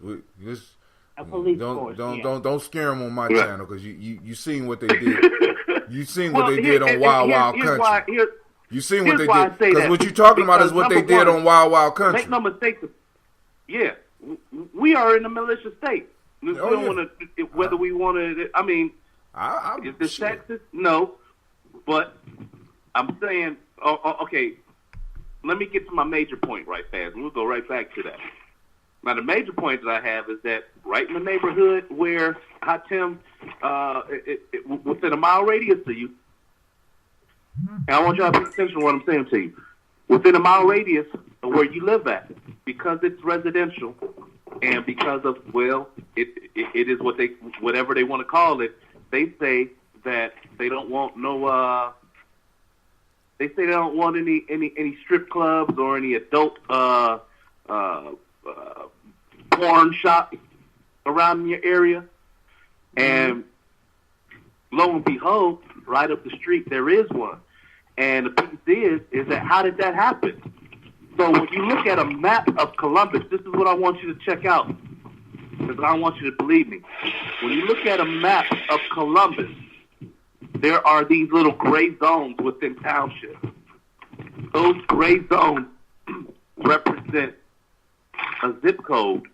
A police force. Don't scare them on my channel, because you seen what they did. You seen what they did on Wild Wild Country. You seen what they did, because what you talking about is what they did on Wild Wild Country. Make no mistake. we are in a militia state. We Oh, don't yeah. want to, whether we want to. I mean, I'm is this sure. sexist? No, but I'm saying, okay. Let me get to my major point right fast, and we'll go right back to that. Now, the major point that I have is that right in the neighborhood where Hatem, within a mile radius of you, and I want y'all to pay attention to what I'm saying to you. Within a mile radius of where you live at, because it's residential, and because of, well, it is whatever they want to call it, they say that they don't want no, they say they don't want any strip clubs or any adult porn shops around your area. And lo and behold, right up the street there is one. And the piece is that how did that happen? So when you look at a map of Columbus, this is what I want you to check out, because I don't want you to believe me. When you look at a map of Columbus, there are these little gray zones within townships. Those gray zones represent a zip code.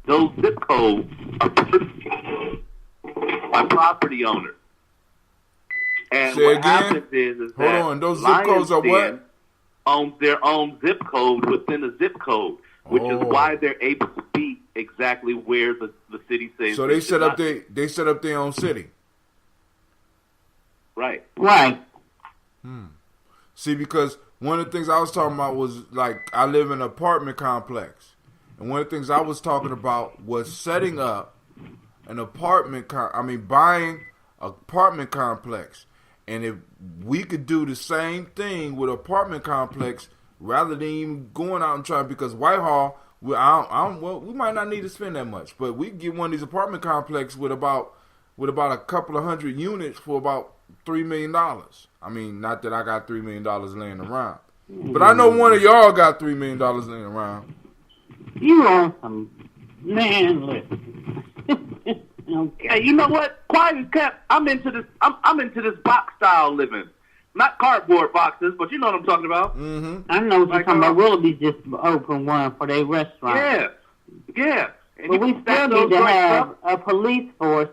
Those zip codes are purchased by property owners. And Say what again? happens is Hold that on, those zip Lions codes are what? Den owns their own zip code within a zip code, which is why they're able to be exactly where the city says. So they set up their own city. Right. Right. See, because one of the things I was talking about was, like, I live in an apartment complex. And one of the things I was talking about was setting up an buying an apartment complex. And if we could do the same thing with an apartment complex rather than even going out and trying, because Whitehall, we might not need to spend that much, but we can get one of these apartment complexes with about a couple of hundred units for about $3 million. I mean, not that I got $3 million laying around, but I know one of y'all got $3 million laying around. You on some man listen. Okay. Hey, you know what? Quiet as kept. I'm into this. I'm into this box style living, not cardboard boxes, but you know what I'm talking about. Mm-hmm. I know what you're talking about. Willoughby's just opened one for their restaurant. Yeah. And But we still need to have a police force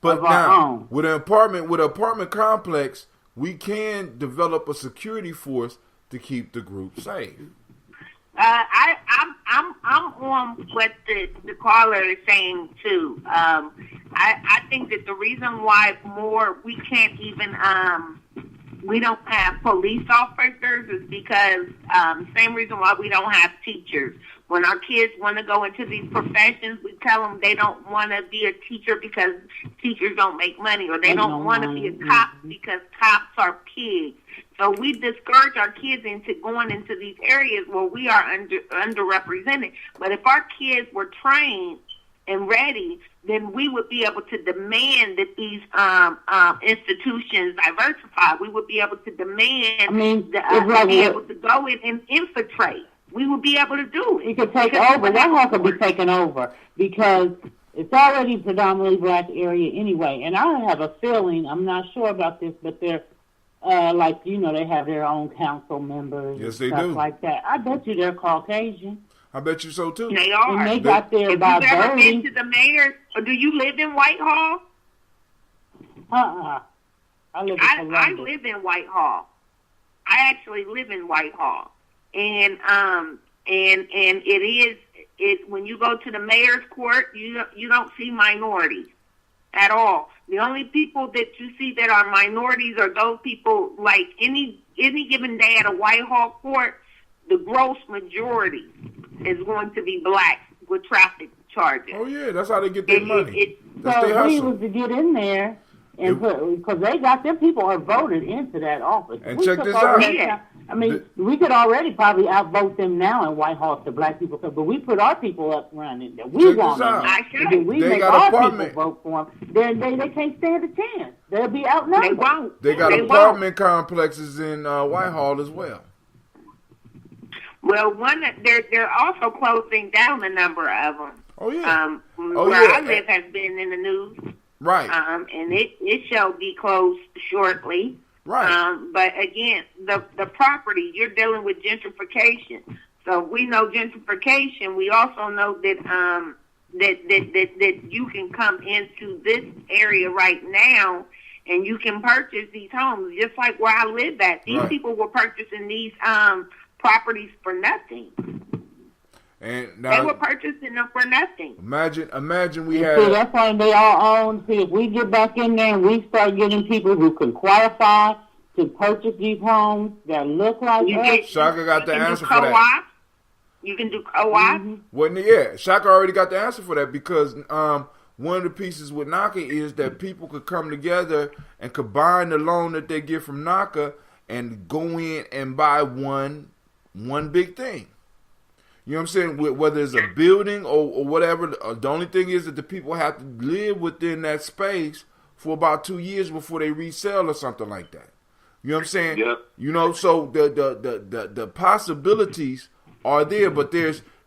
But of our now, own. with an apartment complex, we can develop a security force to keep the group safe. I'm on what the caller is saying too. I think that the reason why we can't even we don't have police officers is because same reason why we don't have teachers. When our kids want to go into these professions, we tell them they don't want to be a teacher because teachers don't make money, or they don't want to be a cop because cops are pigs. So we discourage our kids into going into these areas where we are underrepresented. But if our kids were trained and ready, then we would be able to demand that these institutions diversify. We would be able to demand to be able to go in and infiltrate. We would be able to do it. It could take over. Whitehall could be taken over because it's already predominantly black area anyway. And I have a feeling, I'm not sure about this, but they're they have their own council members. Yes, and they stuff do. like that. I bet you they're Caucasian. I bet you so too. They are. And they got there by Have you ever been voting. to the mayor's? Or do you live in Whitehall? I live in I Columbus. live in Whitehall. I actually live in Whitehall, and it when you go to the mayor's court, you don't see minorities at all. The only people that you see that are minorities are those people. Like any given day at a Whitehall court, the gross majority is going to be black with traffic charges. Oh yeah, that's how they get their money. That's So their we hustle. was to get in there and because they got their people are voted into that office. And We check took this all out. that time. I mean, we could already probably outvote them now in Whitehall to black people, but we put our people up running that we Check want this out. them. I should. And then we They make got our apartment- people vote for them. Then they can't stand a chance. They'll be outnumbered. They won't. They got They apartment complexes in Whitehall as well. Well, they're also closing down a number of them. Oh yeah. Where I live has been in the news. Right. And it shall be closed shortly. Right. But again, the property, you're dealing with gentrification. So we know gentrification. We also know that that you can come into this area right now and you can purchase these homes, just like where I live at. These people were purchasing these properties for nothing. And now, they were purchasing them for nothing. Imagine we had. See, that's why they all own. See, if we get back in there and we start getting people who can qualify to purchase these homes that look like us. Shaka got the answer for that. You can do co-op. Well, Shaka already got the answer for that because one of the pieces with NACA is that people could come together and combine the loan that they get from NACA and go in and buy one big thing. You know what I'm saying? Whether it's a building or whatever, the only thing is that the people have to live within that space for about 2 years before they resell or something like that. You know what I'm saying? Yep. You know, so the possibilities are there, but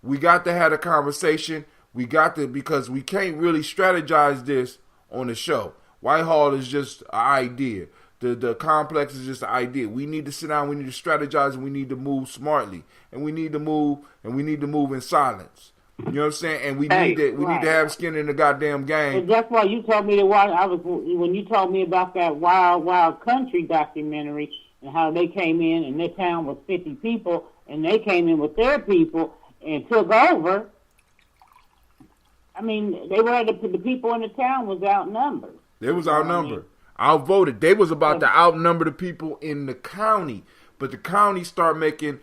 we got to have a conversation. We got to, because we can't really strategize this on the show. Whitehall is just an idea. The complex is just an idea. We need to sit down, we need to strategize, and we need to move smartly. And we need to move in silence. You know what I'm saying? And we need to have skin in the goddamn game. And that's why you told me when you told me about that Wild Wild Country documentary and how they came in and their town was 50 people and they came in with their people and took over. I mean, they were the people in the town was outnumbered. They was outnumbered. Outvoted. They was about to outnumber the people in the county, but the county start making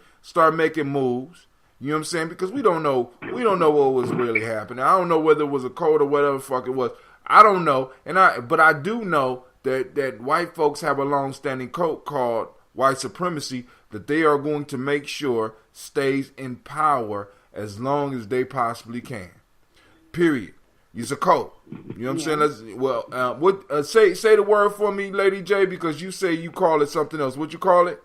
moves. You know what I'm saying? Because we don't know what was really happening. I don't know whether it was a code or whatever the fuck it was. I don't know, but I do know that white folks have a long-standing code called white supremacy that they are going to make sure stays in power as long as they possibly can. Period. It's a code. You know what I'm saying? Say the word for me, Lady J, because you say you call it something else. What you call it?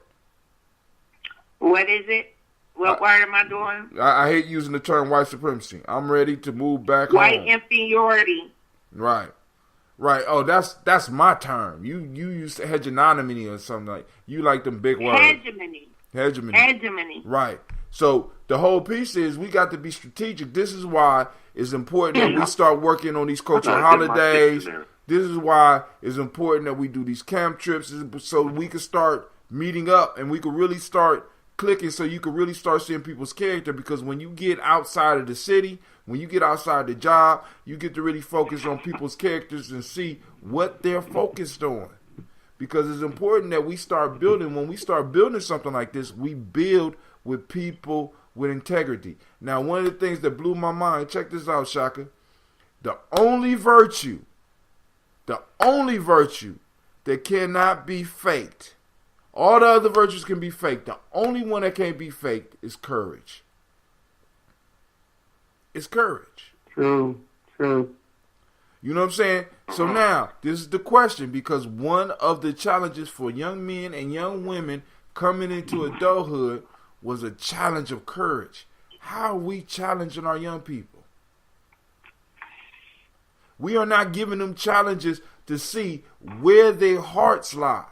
What is it? What word am I doing? I hate using the term white supremacy. I'm ready to move back white home. White inferiority. Right. Oh, that's my term. You use hegemony or something like. You like them big words. Hegemony. Right. So the whole piece is we got to be strategic. This is why it's important that we start working on these cultural holidays. This is why it's important that we do these camp trips so we can start meeting up and we can really start clicking, so you can really start seeing people's character. Because when you get outside of the city, when you get outside the job, you get to really focus on people's characters and see what they're focused on. Because it's important that we start building. When we start building something like this, we build with people with integrity. Now, one of the things that blew my mind, check this out, Shaka. The only virtue that cannot be faked, all the other virtues can be faked. The only one that can't be faked is courage. It's courage. True. You know what I'm saying? So now, this is the question, because one of the challenges for young men and young women coming into adulthood was a challenge of courage. How are we challenging our young people? We are not giving them challenges to see where their hearts lie.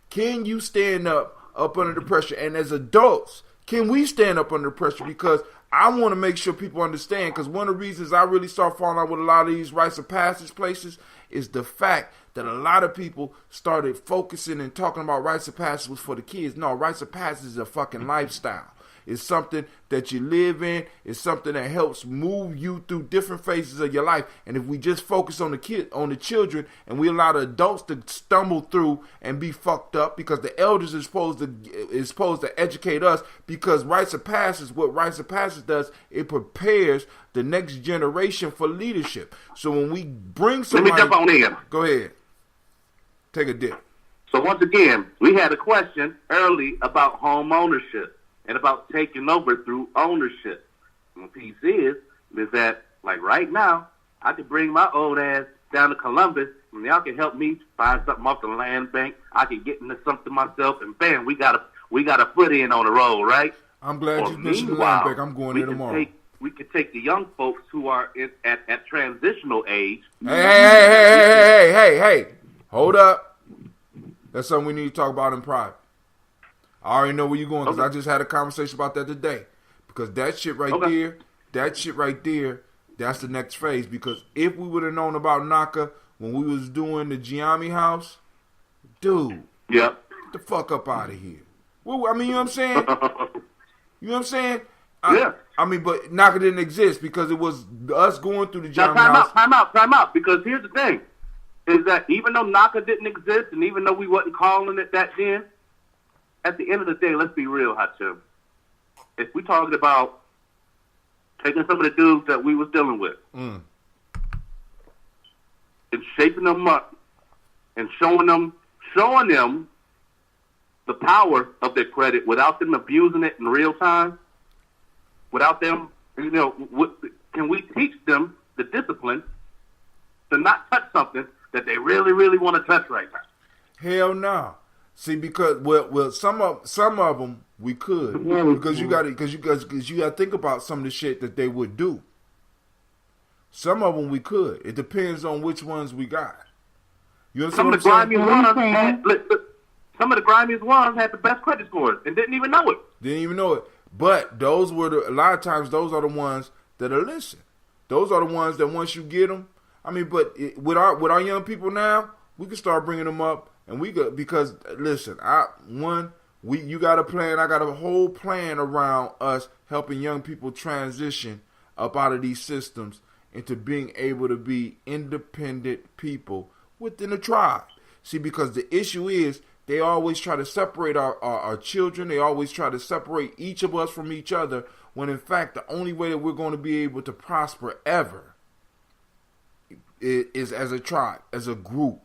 Can you stand up under the pressure? And as adults, can we stand up under pressure? Because I want to make sure people understand, because one of the reasons I really start falling out with a lot of these rites of passage places is the fact that a lot of people started focusing and talking about rites of passage was for the kids. No, rites of passage is a fucking lifestyle. It's something that you live in. It's something that helps move you through different phases of your life. And if we just focus on the children, and we allow the adults to stumble through and be fucked up, because the elders is supposed to educate us, because rites of passage, what rites of passage does, it prepares the next generation for leadership. So when we bring somebody, let me jump on in. Go ahead, take a dip. So once again, we had a question early about home ownership and about taking over through ownership. And the piece is that, like right now, I could bring my old ass down to Columbus, and y'all can help me find something off the land bank. I can get into something myself, and bam, we got a foot in on the road, right? I'm glad you mentioned the land bank. I'm going there tomorrow. We could take the young folks who are at transitional age. Hey, hold up. That's something we need to talk about in private. I already know where you're going, because I just had a conversation about that today. because that shit right there, that's the next phase. Because if we would have known about NACA when we was doing the Gye-Nyame house, dude, get the fuck up out of here. Well, I mean, you know what I'm saying? You know what I'm saying? Yeah. I mean, but NACA didn't exist because it was us going through the Gye-Nyame house. Time out. Because here's the thing, is that even though NACA didn't exist, and even though we wasn't calling it that then, at the end of the day, let's be real, Hatim. If we talking about taking some of the dudes that we was dealing with and shaping them up and showing them the power of their credit without them abusing it in real time, without them, can we teach them the discipline to not touch something that they really, really want to touch right now? Hell no. See, because some of them we could, because you got to think about some of the shit that they would do. Some of them we could. It depends on which ones we got. You understand what I'm saying? Some of the grimiest ones had the best credit scores and didn't even know it. But those were a lot of times those are the ones that are listening. Those are the ones that once you get them, I mean, with our young people now, we can start bringing them up, and we could, because listen, you got a plan. I got a whole plan around us helping young people transition up out of these systems into being able to be independent people within a tribe. See, because the issue is they always try to separate our children. They always try to separate each of us from each other, when in fact the only way that we're going to be able to prosper ever is as a tribe, as a group.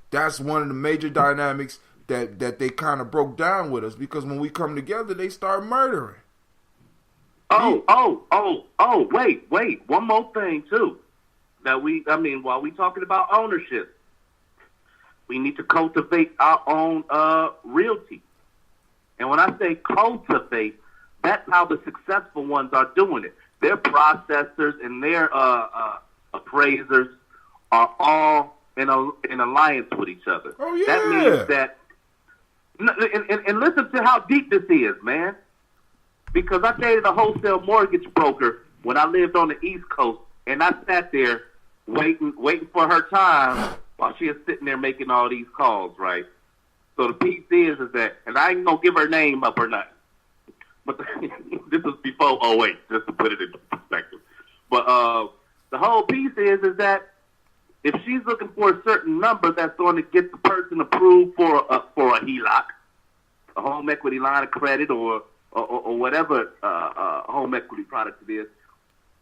That's one of the major dynamics that they kind of broke down with us, because when we come together, they start murdering. Wait. One more thing, too. While we talking about ownership, we need to cultivate our own realty. And when I say cultivate, that's how the successful ones are doing it. Their processors and their appraisers are all in alliance with each other. Oh, yeah. That means that, and listen to how deep this is, man. Because I dated a wholesale mortgage broker when I lived on the East Coast, and I sat there waiting for her time while she is sitting there making all these calls, right? So the piece is that, and I ain't gonna give her name up or nothing, but this was before 08, just to put it in perspective. But the whole piece is that if she's looking for a certain number that's going to get the person approved for a HELOC, a home equity line of credit, or whatever home equity product it is,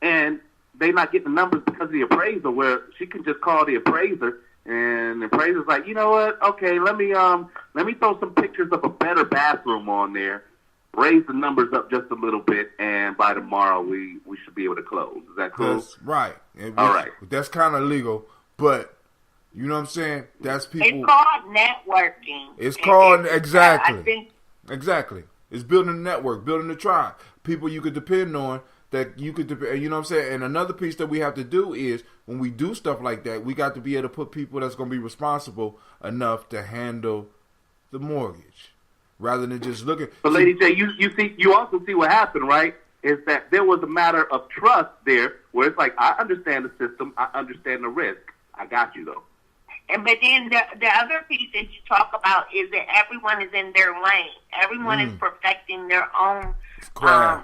and they not getting the numbers because of the appraiser, where she can just call the appraiser, and the appraiser's like, you know what? Okay, let me throw some pictures of a better bathroom on there, raise the numbers up just a little bit, and by tomorrow we should be able to close. Is that cool? That's right. All right. That's kind of legal, but you know what I'm saying? That's people. It's called networking. It's called exactly. I think exactly. It's building a network, building a tribe. People you could depend on, that you could depend. You know what I'm saying? And another piece that we have to do is, when we do stuff like that, we got to be able to put people that's going to be responsible enough to handle the mortgage, rather than just looking. But Lady J, you also see what happened, right? Is that there was a matter of trust there, where it's like, I understand the system, I understand the risk, I got you though. But then the other piece that you talk about is that everyone is in their lane. Everyone is perfecting their own own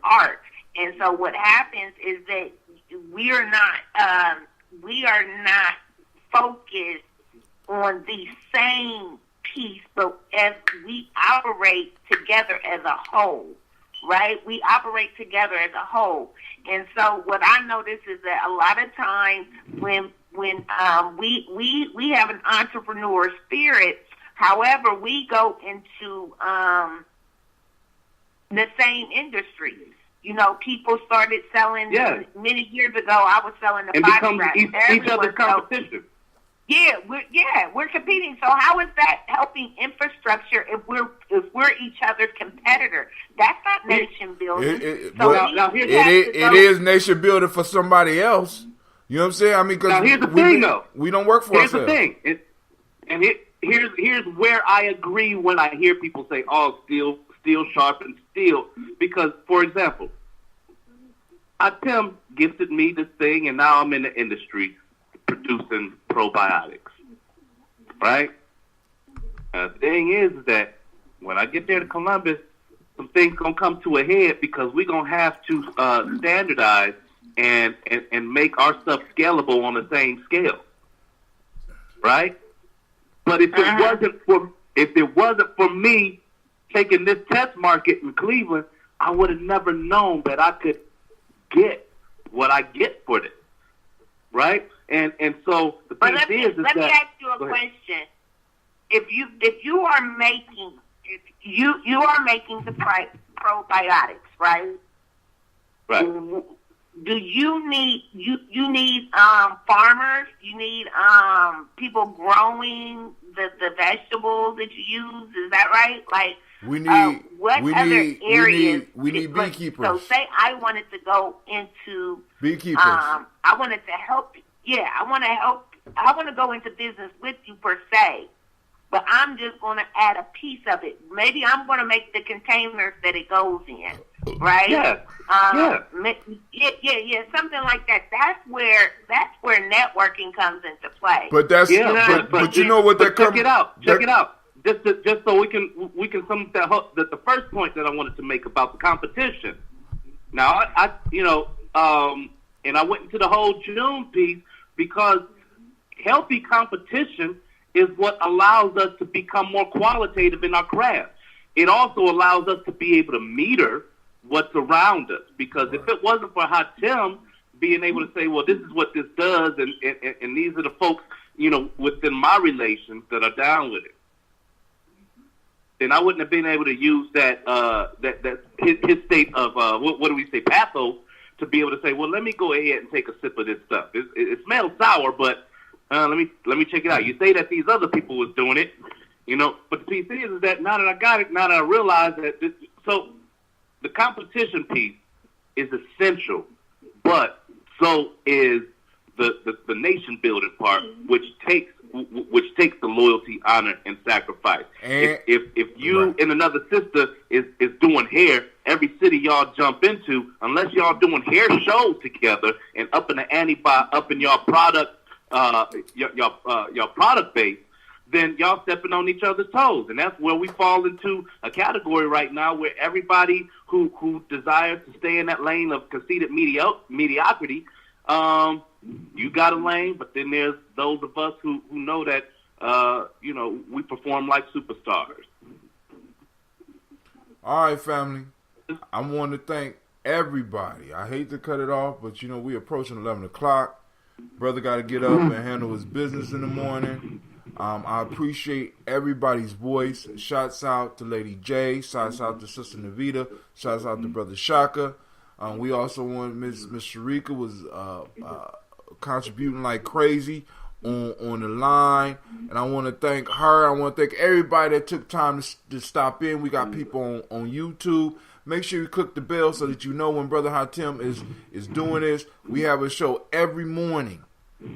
art. And so what happens is that we are not focused on the same piece, but as we operate together as a whole, right? We operate together as a whole. And so what I notice is that a lot of times when we have an entrepreneur spirit, however, we go into the same industries. You know, people started selling many years ago. I was selling the body wrap. Each other's competition. We're competing. So how is that helping infrastructure if we're each other's competitor? That's not nation building. It is nation building for somebody else. You know what I'm saying? I mean, because here's the thing, though. We don't work for ourselves. Here's the thing, here's where I agree when I hear people say, "Oh, still steel sharpens steel. Because, for example, Tim gifted me this thing, and now I'm in the industry producing probiotics, right? The thing is that when I get there to Columbus, some things gonna come to a head because we're gonna have to standardize and make our stuff scalable on the same scale, right? But if it wasn't for me taking this test market in Cleveland, I would have never known that I could get what I get for this, right? And so the thing let me ask you a question. If you are making the probiotics, right? Right. Do you need farmers? You need people growing the vegetables that you use. Is that right? Like we need areas? We need beekeepers. So say I wanted to go into beekeepers. I wanted to help. Yeah, I want to help. I want to go into business with you per se. But I'm just going to add a piece of it. Maybe I'm going to make the containers that it goes in, right? Yeah. Yeah, something like that. That's where networking comes into play. But that's but you know what that comes. Check it out. Just so we can sum that the first point that I wanted to make about the competition. Now I and I went into the whole June piece because healthy competition is what allows us to become more qualitative in our craft. It also allows us to be able to meter what's around us. Because if it wasn't for Tim being able to say, well, this is what this does, and these are the folks, within my relations that are down with it, then I wouldn't have been able to use that his state of what do we say, pathos, to be able to say, well, let me go ahead and take a sip of this stuff. It smells sour, but let me check it out. You say that these other people was doing it, but the piece is that now that I got it, now that I realize that so the competition piece is essential, but so is the nation building part, which takes the loyalty, honor, and sacrifice. And if you and another sister is doing hair, every city y'all jump into, unless y'all doing hair shows together and up in the ante up in your product. Your product base, then y'all stepping on each other's toes, and that's where we fall into a category right now where everybody who desires to stay in that lane of conceited mediocrity, you got a lane, but then there's those of us who know that we perform like superstars. All right, family. I want to thank everybody. I hate to cut it off, but we approaching 11 o'clock. Brother got to get up and handle his business in the morning. I appreciate everybody's voice. Shouts out to Lady J. Shouts out to Sister Navita. Shouts out to Brother Shaka. We also want Miss Sharika was contributing like crazy on the line, and I want to thank her. I want to thank everybody that took time to stop in. We got people on YouTube. Make sure you click the bell so that you know when Brother Hatem is doing this. We have a show every morning,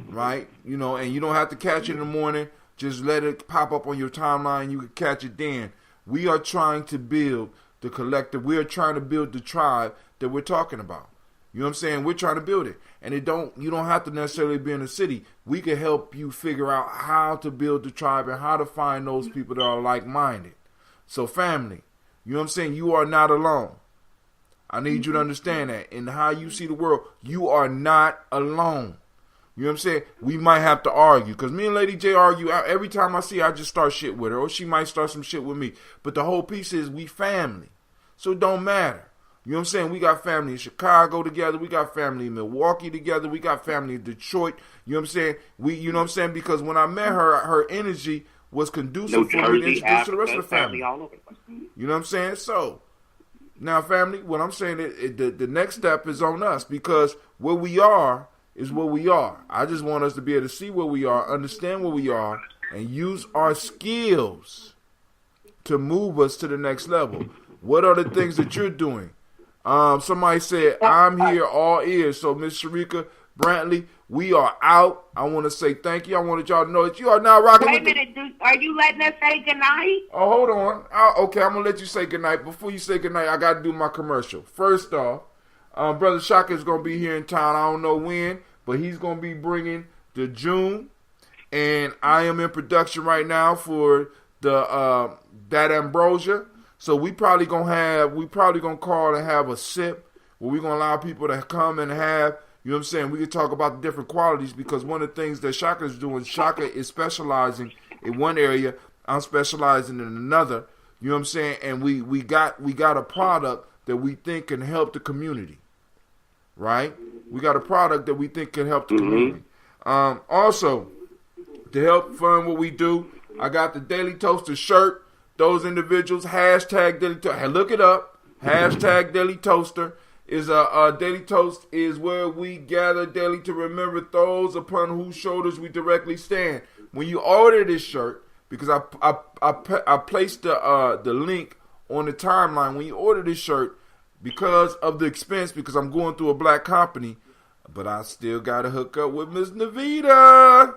right? And you don't have to catch it in the morning. Just let it pop up on your timeline. You can catch it then. We are trying to build the collective. We are trying to build the tribe that we're talking about. You know what I'm saying? We're trying to build it. And you don't have to necessarily be in a city. We can help you figure out how to build the tribe and how to find those people that are like-minded. So family, you know what I'm saying? You are not alone. I need you to understand that. In how you see the world, you are not alone. You know what I'm saying? We might have to argue. Because me and Lady J argue. Every time I see her, I just start shit with her. Or she might start some shit with me. But the whole piece is we family. So it don't matter. You know what I'm saying? We got family in Chicago together. We got family in Milwaukee together. We got family in Detroit. You know what I'm saying? You know what I'm saying? Because when I met her, her energy was conducive for me to introduce to the rest of the family. All over. You know what I'm saying? So, now family, what I'm saying is the next step is on us, because where we are is where we are. I just want us to be able to see where we are, understand where we are, and use our skills to move us to the next level. What are the things that you're doing? Somebody said, I'm here all ears. So Miss Sharika Brantley, We are out. I want to say thank you. I wanted y'all to know that you are now rocking. Wait a minute. Are you letting us say goodnight? Oh, hold on. Okay, I'm going to let you say goodnight. Before you say goodnight, I got to do my commercial. First off, Brother Shaka is going to be here in town. I don't know when, but he's going to be bringing the June. And I am in production right now for the that Ambrosia. So we probably gonna call and have a sip where we're gonna allow people to come and have, you know what I'm saying, we can talk about the different qualities, because one of the things that Shaka is doing, Shaka is specializing in one area, I'm specializing in another, you know what I'm saying, and we got a product that we think can help the community. Right? We got a product that we think can help the community. Also, to help fund what we do, I got the Daily Toaster shirt. Those individuals, hashtag Daily Toaster. Look it up. Hashtag Daily Toaster is a Daily Toast is where we gather daily to remember those upon whose shoulders we directly stand. When you order this shirt, because I placed the link on the timeline. When you order this shirt, because of the expense, because I'm going through a black company, but I still got to hook up with Miss Navita.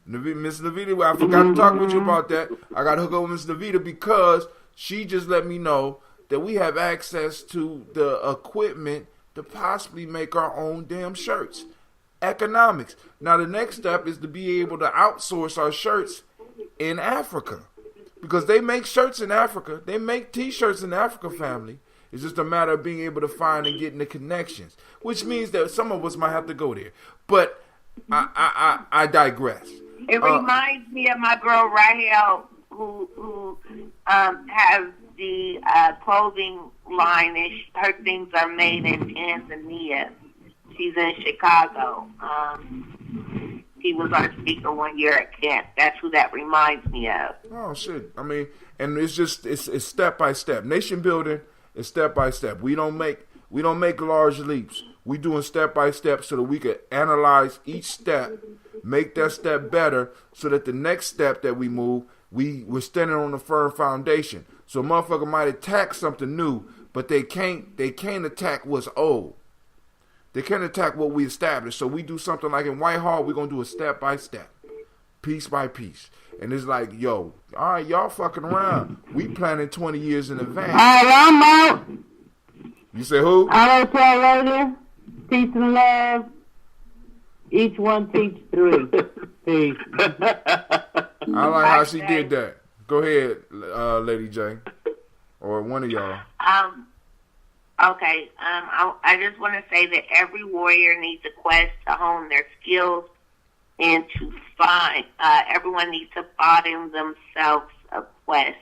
Miss Navita, I forgot to talk with you about that. I got to hook up with Miss Navita because she just let me know that we have access to the equipment to possibly make our own damn shirts. Economics. Now, the next step is to be able to outsource our shirts in Africa, because they make shirts in Africa. They make T-shirts in Africa, family. It's just a matter of being able to find and getting the connections, which means that some of us might have to go there. But I digress. It reminds me of my girl Rahel, who has the clothing line. And her things are made in Tanzania. She's in Chicago. He was our speaker one year at Kent. That's who that reminds me of. Oh shit! I mean, and it's step by step. Nation building is step by step. We don't make large leaps. We doing step by step so that we can analyze each step, make that step better, so that the next step that we move, we're standing on a firm foundation. So a motherfucker might attack something new, but they can't attack what's old. They can't attack what we established. So we do something like in Whitehall, we're gonna do a step by step, piece by piece. And it's like, yo, all right, y'all fucking around. We planning 20 years in advance. All right, I'm out. You say who? I don't tell later. Peace and love. Each one teach three. Peace. I like how she did that. Go ahead, Lady J, or one of y'all. Okay. I just want to say that every warrior needs a quest to hone their skills and to find. Everyone needs to find themselves a quest.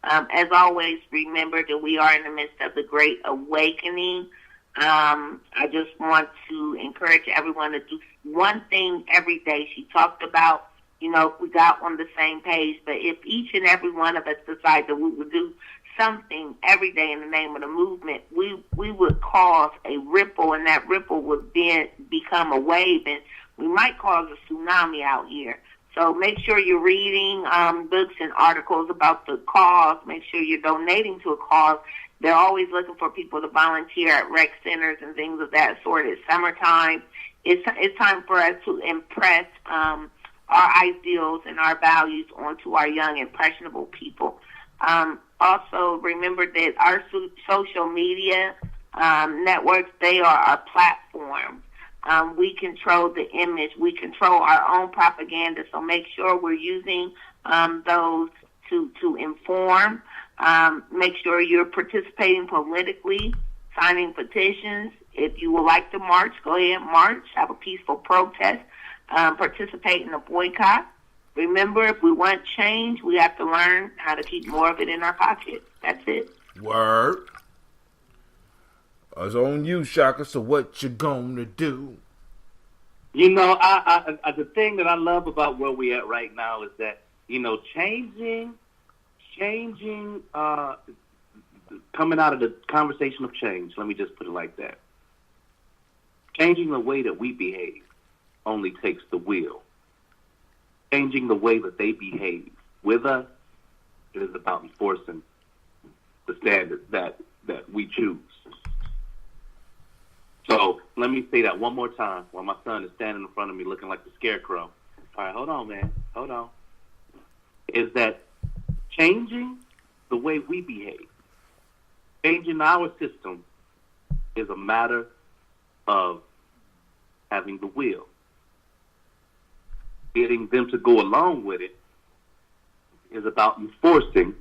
As always, remember that we are in the midst of the Great Awakening. I just want to encourage everyone to do one thing every day. She talked about, if we got on the same page, but if each and every one of us decide that we would do something every day in the name of the movement, we would cause a ripple, and that ripple would then become a wave, and we might cause a tsunami out here. So make sure you're reading books and articles about the cause. Make sure you're donating to a cause. They're always looking for people to volunteer at rec centers and things of that sort. It's summertime. It's time for us to impress our ideals and our values onto our young, impressionable people. Also, remember that our social media networks, they are our platforms. We control the image. We control our own propaganda. So make sure we're using those to inform. Make sure you're participating politically, signing petitions. If you would like to march, go ahead and march. Have a peaceful protest. Participate in a boycott. Remember, if we want change, we have to learn how to keep more of it in our pocket. That's it. Word. It's on you, Shaka. So what you gonna do? I the thing that I love about where we at right now is that, changing, coming out of the conversation of change, let me just put it like that. Changing the way that we behave only takes the will. Changing the way that they behave with us, it is about enforcing the standards that we choose. So let me say that one more time while my son is standing in front of me looking like the scarecrow. All right, hold on, man. Hold on. Is that changing the way we behave, changing our system is a matter of having the will. Getting them to go along with it is about enforcing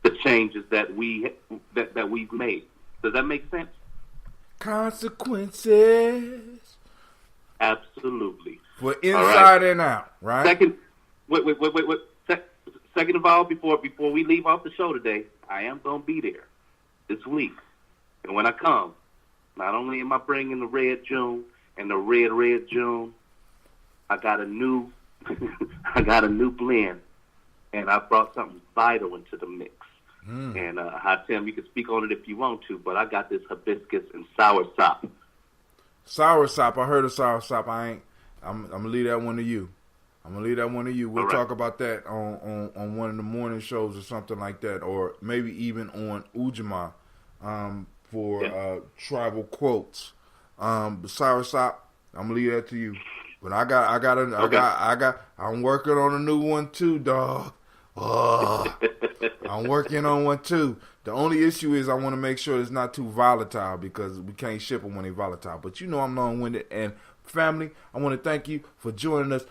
the changes that we've made. Does that make sense? Consequences. Absolutely. For inside and out, right? Second, second of all, before we leave off the show today, I am going to be there this week. And when I come, not only am I bringing the red June and the red June, I got a new blend, and I brought something vital into the mix. And Tim, you can speak on it if you want to, but I got this hibiscus and soursop. Soursop, I heard of soursop. I'm gonna leave that one to you. We'll talk about that on one of the morning shows or something like that, or maybe even on Ujima for tribal quotes. Soursop, I'm gonna leave that to you. But I'm working on a new one too, dog. I'm working on one too. The only issue is I want to make sure it's not too volatile because we can't ship them when they're volatile. But you know I'm long-winded. And family, I want to thank you for joining us.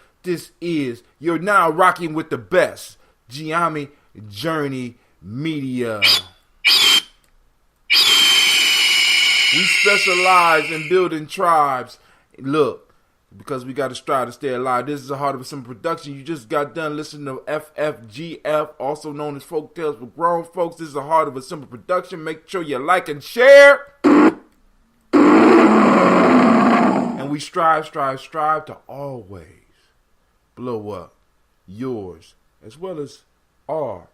You're now rocking with the best, Gye-Nyame Journey Media. We specialize in building tribes. Look, because we got to strive to stay alive. This is a Heart of a Simple production. You just got done listening to FFGF, also known as Folk Tales for Grown Folks. This is a Heart of a Simple production. Make sure you like and share. And we strive to always blow up yours as well as our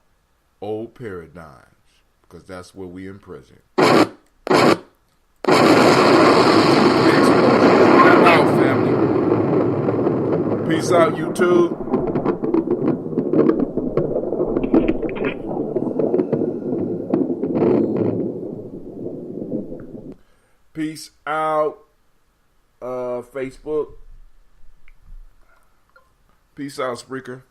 old paradigms, because that's where we in prison. Family. Peace out, YouTube. Peace out, Facebook. Peace out, Spreaker.